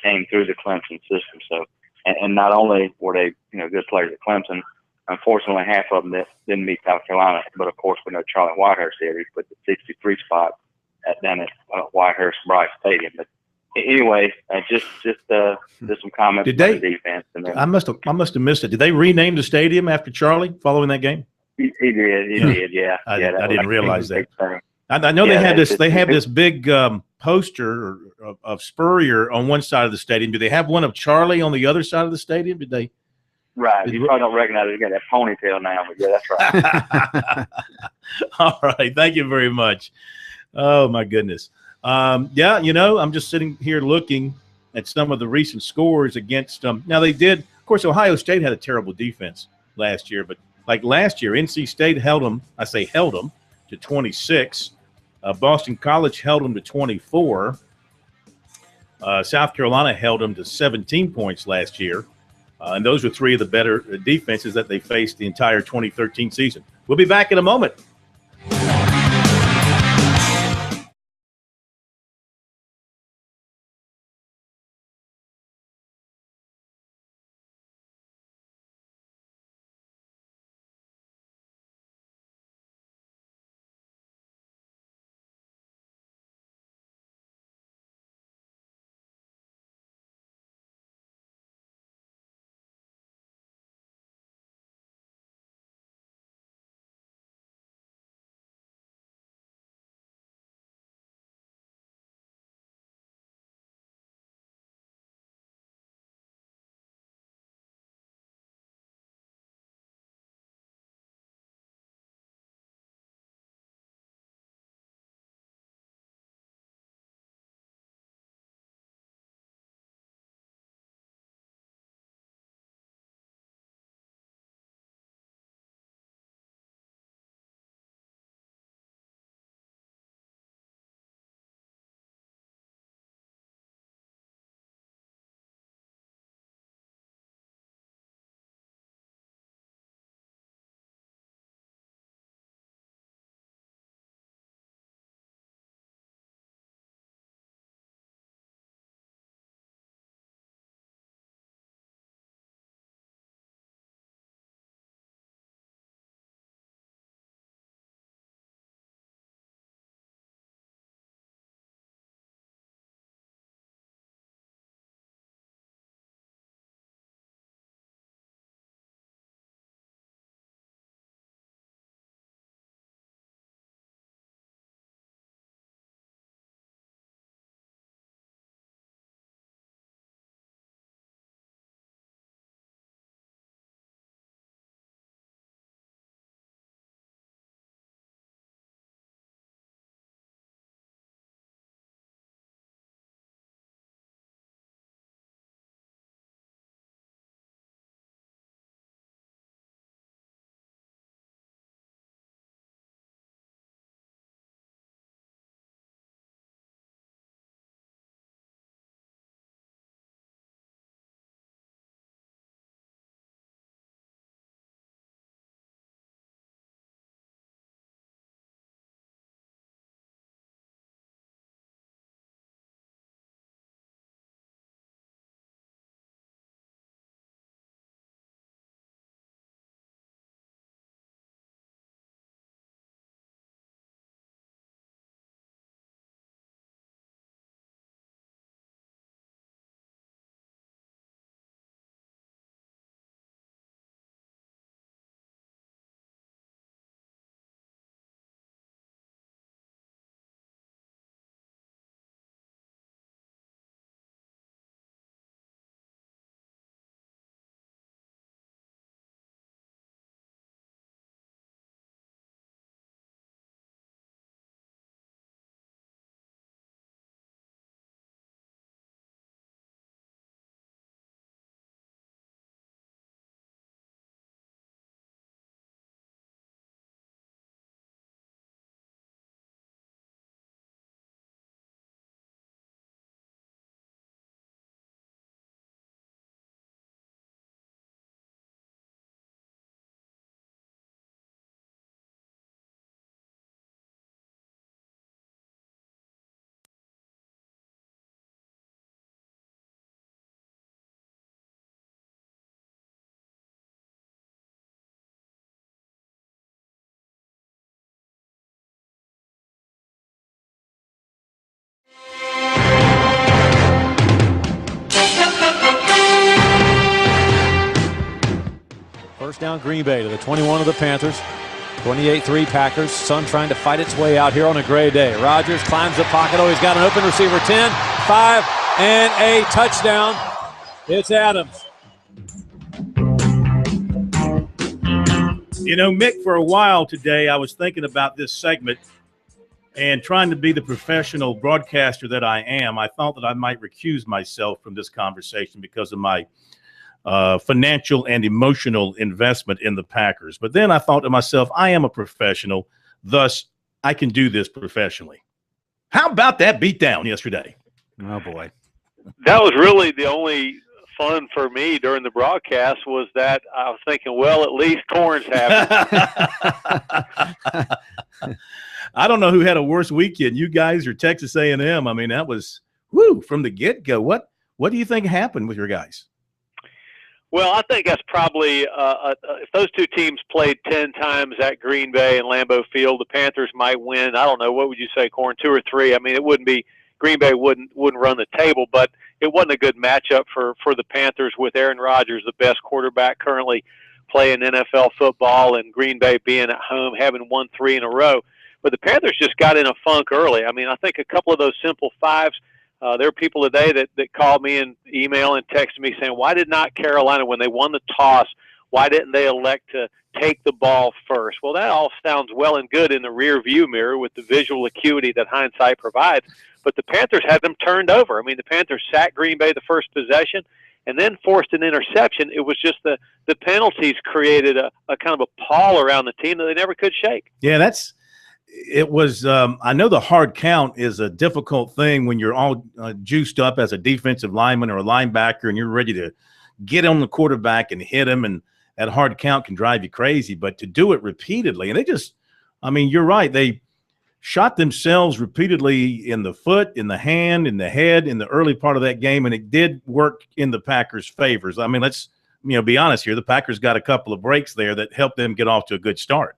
came through the Clemson system. So and not only were they good players at Clemson, unfortunately half of them didn't meet South Carolina. But of course we know Charlie Whitehurst did. He put the 63 spot down at Whitehurst-Bryce Stadium. But anyway, just some comments Did about they? the defense. And then, I must have missed it. Did they rename the stadium after Charlie following that game? he did. He did. Yeah. I that didn't was realize a big that. thing. I know Yeah, they had that's this. it. They have this big poster of Spurrier on one side of the stadium. Do they have one of Charlie on the other side of the stadium? Did they? Right. You probably don't recognize it. You got that ponytail now, but yeah, that's right. All right. Thank you very much. Oh my goodness. Yeah, I'm just sitting here looking at some of the recent scores against them. Now they did, of course, Ohio State had a terrible defense last year, but like last year, NC State held them. I say held them to 26. Boston College held them to 24. South Carolina held them to 17 points last year. And those were three of the better defenses that they faced the entire 2013 season. We'll be back in a moment. First down, Green Bay to the 21 of the Panthers. 28-3 Packers. Sun trying to fight its way out here on a gray day. Rodgers climbs the pocket. Oh, he's got an open receiver. 10, 5, and a touchdown. It's Adams. You know, Mick, for a while today, I was thinking about this segment and trying to be the professional broadcaster that I am. I thought that I might recuse myself from this conversation because of my financial and emotional investment in the Packers. But then I thought to myself, I am a professional, thus I can do this professionally. How about that beatdown yesterday? Oh, boy. That was really the only fun for me during the broadcast was that I was thinking, well, at least Corn's happy. I don't know who had a worse weekend, you guys or Texas A&M. I mean, that was from the get-go. What do you think happened with your guys? Well, I think that's probably if those two teams played 10 times at Green Bay and Lambeau Field, the Panthers might win. I don't know. What would you say, Corn? 2 or 3? I mean, it wouldn't be Green Bay wouldn't run the table, but it wasn't a good matchup for the Panthers with Aaron Rodgers, the best quarterback currently playing NFL football, and Green Bay being at home, having won 3 in a row. But the Panthers just got in a funk early. I mean, I think a couple of those simple fives. There are people today that called me and email and texted me saying, why did not Carolina, when they won the toss, why didn't they elect to take the ball first? Well, that all sounds well and good in the rear view mirror with the visual acuity that hindsight provides. But the Panthers had them turned over. I mean, the Panthers sacked Green Bay the first possession and then forced an interception. It was just the penalties created a kind of a pall around the team that they never could shake. Yeah, it was I know the hard count is a difficult thing when you're all juiced up as a defensive lineman or a linebacker and you're ready to get on the quarterback and hit him, and that hard count can drive you crazy. But to do it repeatedly, and you're right, they shot themselves repeatedly in the foot, in the hand, in the head in the early part of that game, and it did work in the Packers' favors. I mean, let's be honest here. The Packers got a couple of breaks there that helped them get off to a good start.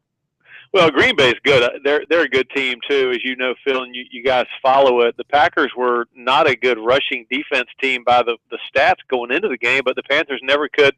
Well, Green Bay's good. They're a good team too, as you know, Phil, and you guys follow it. The Packers were not a good rushing defense team by the stats going into the game, but the Panthers never could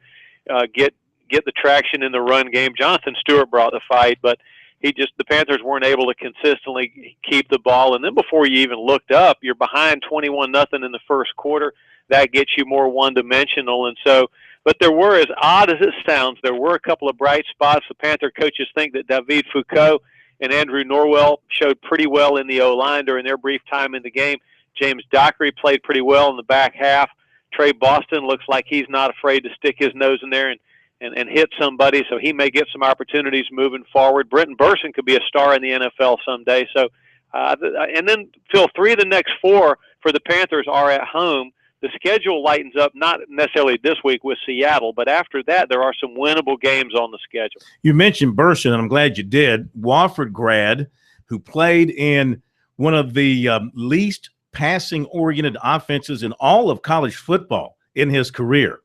get the traction in the run game. Jonathan Stewart brought the fight, but the Panthers weren't able to consistently keep the ball. And then before you even looked up, you're behind 21-0 in the first quarter. That gets you more one-dimensional, and so. But there were, as odd as it sounds, there were a couple of bright spots. The Panther coaches think that David Foucault and Andrew Norwell showed pretty well in the O-line during their brief time in the game. James Dockery played pretty well in the back half. Trey Boston looks like he's not afraid to stick his nose in there and hit somebody, so he may get some opportunities moving forward. Brenton Burson could be a star in the NFL someday. So, and then, Phil, 3 of the next 4 for the Panthers are at home. The schedule lightens up, not necessarily this week with Seattle, but after that, there are some winnable games on the schedule. You mentioned Burson, and I'm glad you did. Wofford grad who played in one of the least passing-oriented offenses in all of college football in his career.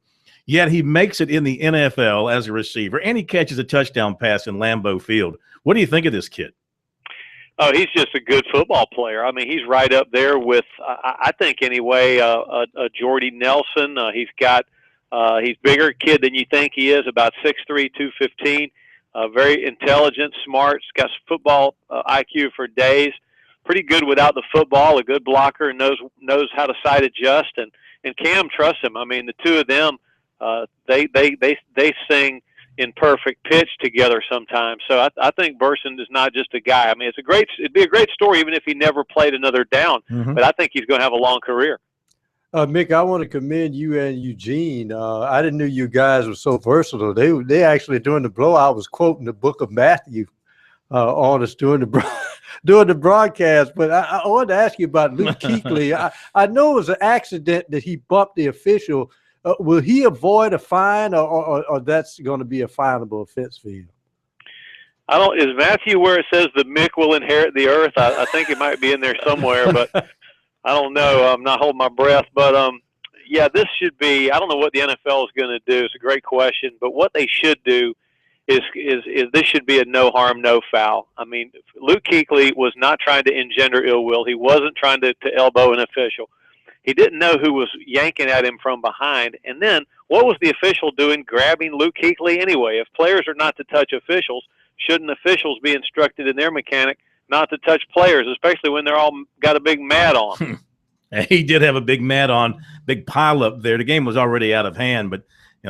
Yet he makes it in the NFL as a receiver, and he catches a touchdown pass in Lambeau Field. What do you think of this kid? Oh, he's just a good football player. I mean, he's right up there with, I think anyway, Jordy Nelson. He's bigger kid than you think he is, about 6'3", 215. Very intelligent, smart. He's got football IQ for days. Pretty good without the football. A good blocker, knows how to side adjust, and Cam trusts him. I mean, the two of them, they sing in perfect pitch together sometimes. So I think Burson is not just a guy. I mean, it'd be a great story even if he never played another down. Mm-hmm. But I think he's going to have a long career. Mick, I want to commend you and Eugene. I didn't know you guys were so versatile. They actually during the blowout was quoting the book of Matthew on us during the broadcast. But I wanted to ask you about Luke Kuechly. I know it was an accident that he bumped the official. Will he avoid a fine, or that's going to be a fineable offense for him? Is Matthew where it says the Mick will inherit the earth? I think it might be in there somewhere, but I don't know. I'm not holding my breath. But, yeah, this should be – I don't know what the NFL is going to do. It's a great question. But what they should do is this should be a no harm, no foul. I mean, Luke Kuechly was not trying to engender ill will. He wasn't trying to elbow an official. He didn't know who was yanking at him from behind. And then what was the official doing grabbing Luke Kuechly anyway? If players are not to touch officials, shouldn't officials be instructed in their mechanic not to touch players, especially when they're all got a big mat on? He did have a big mat on, big pile up there. The game was already out of hand, but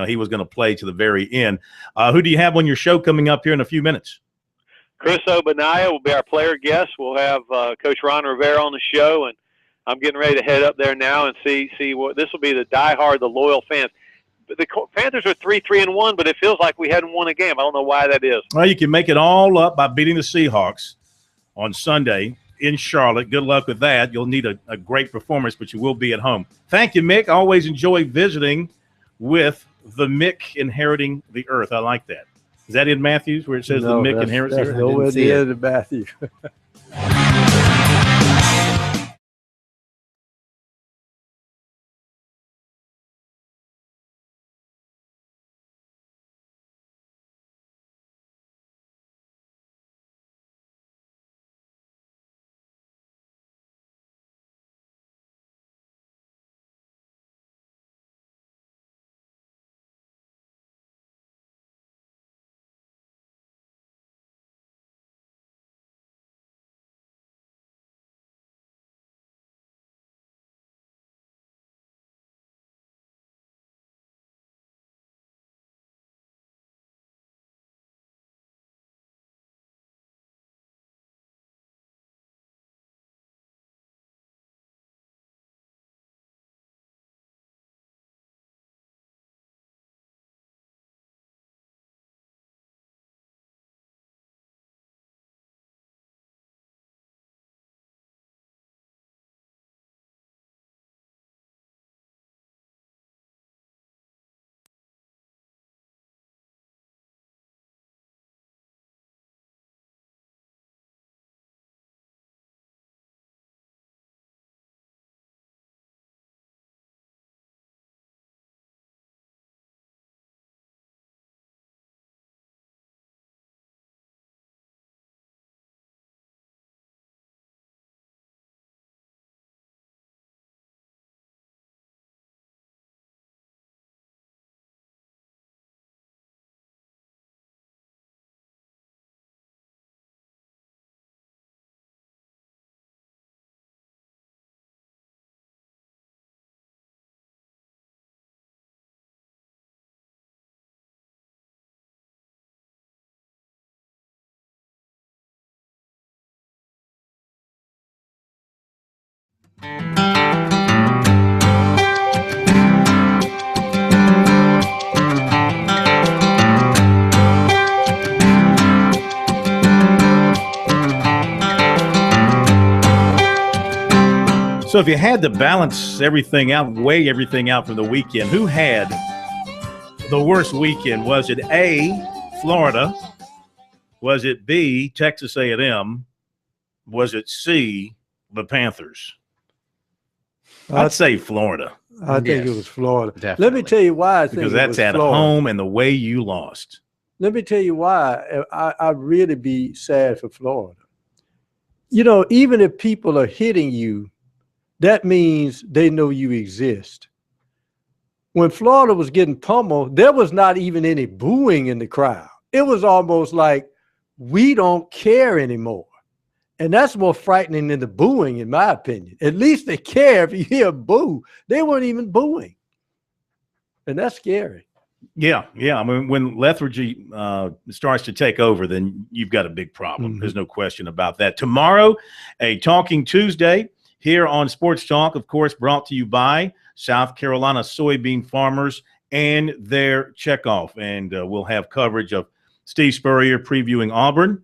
he was going to play to the very end. Who do you have on your show coming up here in a few minutes? Chris Obanaya will be our player guest. We'll have Coach Ron Rivera on the show, and I'm getting ready to head up there now and see what this will be. The diehard, the loyal fans. The Panthers are 3-1, but it feels like we hadn't won a game. I don't know why that is. Well, you can make it all up by beating the Seahawks. on Sunday in Charlotte. Good luck with that. You'll need a great performance, but you will be at home. Thank you, Mick. I always enjoy visiting with the Mick inheriting the earth. I like that. Is that in Matthews where it says the Mick inherits the earth? That's nowhere near the Matthews. So if you had to balance everything out, weigh everything out from the weekend, who had the worst weekend? Was it A, Florida? Was it B, Texas A&M? Was it C, the Panthers? I'd say Florida. I think it was Florida. Definitely. Let me tell you why I think Because it that's was at Florida. home and the way you lost. Let me tell you why I'd really be sad for Florida. You know, even if people are hitting you, that means they know you exist. When Florida was getting pummeled, there was not even any booing in the crowd. It was almost like, we don't care anymore. And that's more frightening than the booing, in my opinion. At least they care. If you hear a boo, they weren't even booing. And that's scary. Yeah. I mean, when lethargy starts to take over, then you've got a big problem. Mm-hmm. There's no question about that. Tomorrow, a Talking Tuesday here on Sports Talk, of course, brought to you by South Carolina soybean farmers and their checkoff. And we'll have coverage of Steve Spurrier previewing Auburn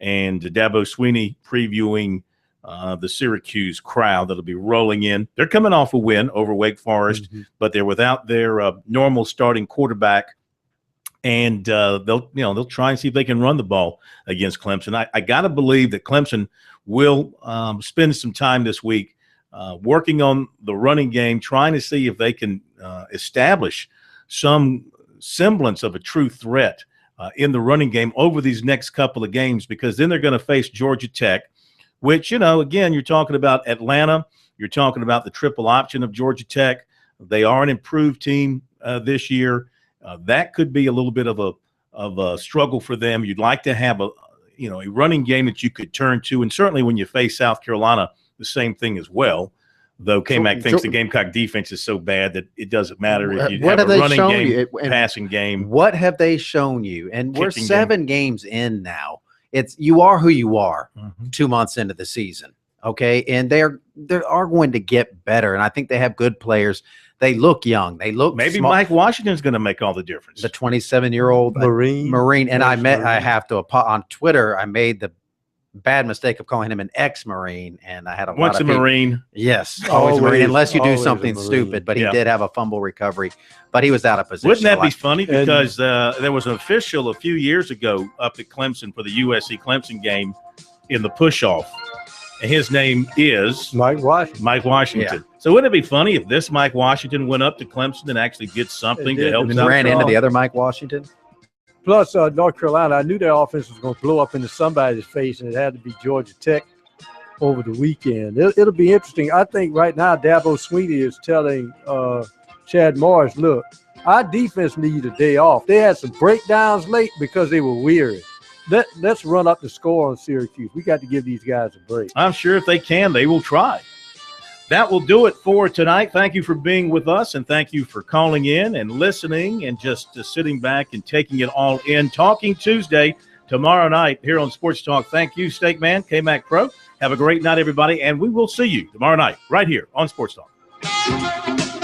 and Dabo Sweeney previewing the Syracuse crowd that'll be rolling in. They're coming off a win over Wake Forest, but they're without their normal starting quarterback. And they'll try and see if they can run the ball against Clemson. I got to believe that Clemson will spend some time this week working on the running game, trying to see if they can establish some semblance of a true threat in the running game over these next couple of games, because then they're going to face Georgia Tech, which, again, you're talking about Atlanta. You're talking about the triple option of Georgia Tech. They are an improved team this year. That could be a little bit of a struggle for them. You'd like to have a running game that you could turn to, and certainly when you face South Carolina, the same thing as well. Though K-Mac thinks the Gamecock defense is so bad that it doesn't matter if you have a running game, passing game. What have they shown you? And we're 7 games in now. You are who you are 2 months into the season, okay? And they are going to get better, and I think they have good players. They look young. They look maybe small. Mike Washington's going to make all the difference. The 27-year-old Marine. And I have to on Twitter. I made the bad mistake of calling him an ex-Marine, and I had Once a Marine. Yes, always a Marine, unless you do something Marine. stupid. But he Yeah. did have a fumble recovery, but he was out of position. Wouldn't that a be lot. funny? Because there was an official a few years ago up at Clemson for the USC Clemson game in the push-off, and his name is Mike Washington. Mike Washington. So wouldn't it be funny if this Mike Washington went up to Clemson and actually did something to help And South ran into Carolina? the other Mike Washington? Plus, North Carolina, I knew their offense was going to blow up into somebody's face, and it had to be Georgia Tech over the weekend. It'll be interesting. I think right now Dabo Swinney is telling Chad Morris, look, our defense needs a day off. They had some breakdowns late because they were weary. Let's run up the score on Syracuse. We got to give these guys a break. I'm sure if they can, they will try. That will do it for tonight. Thank you for being with us, and thank you for calling in and listening and just sitting back and taking it all in. Talking Tuesday tomorrow night here on Sports Talk. Thank you, Steak Man, K-Mac Pro. Have a great night, everybody, and we will see you tomorrow night right here on Sports Talk.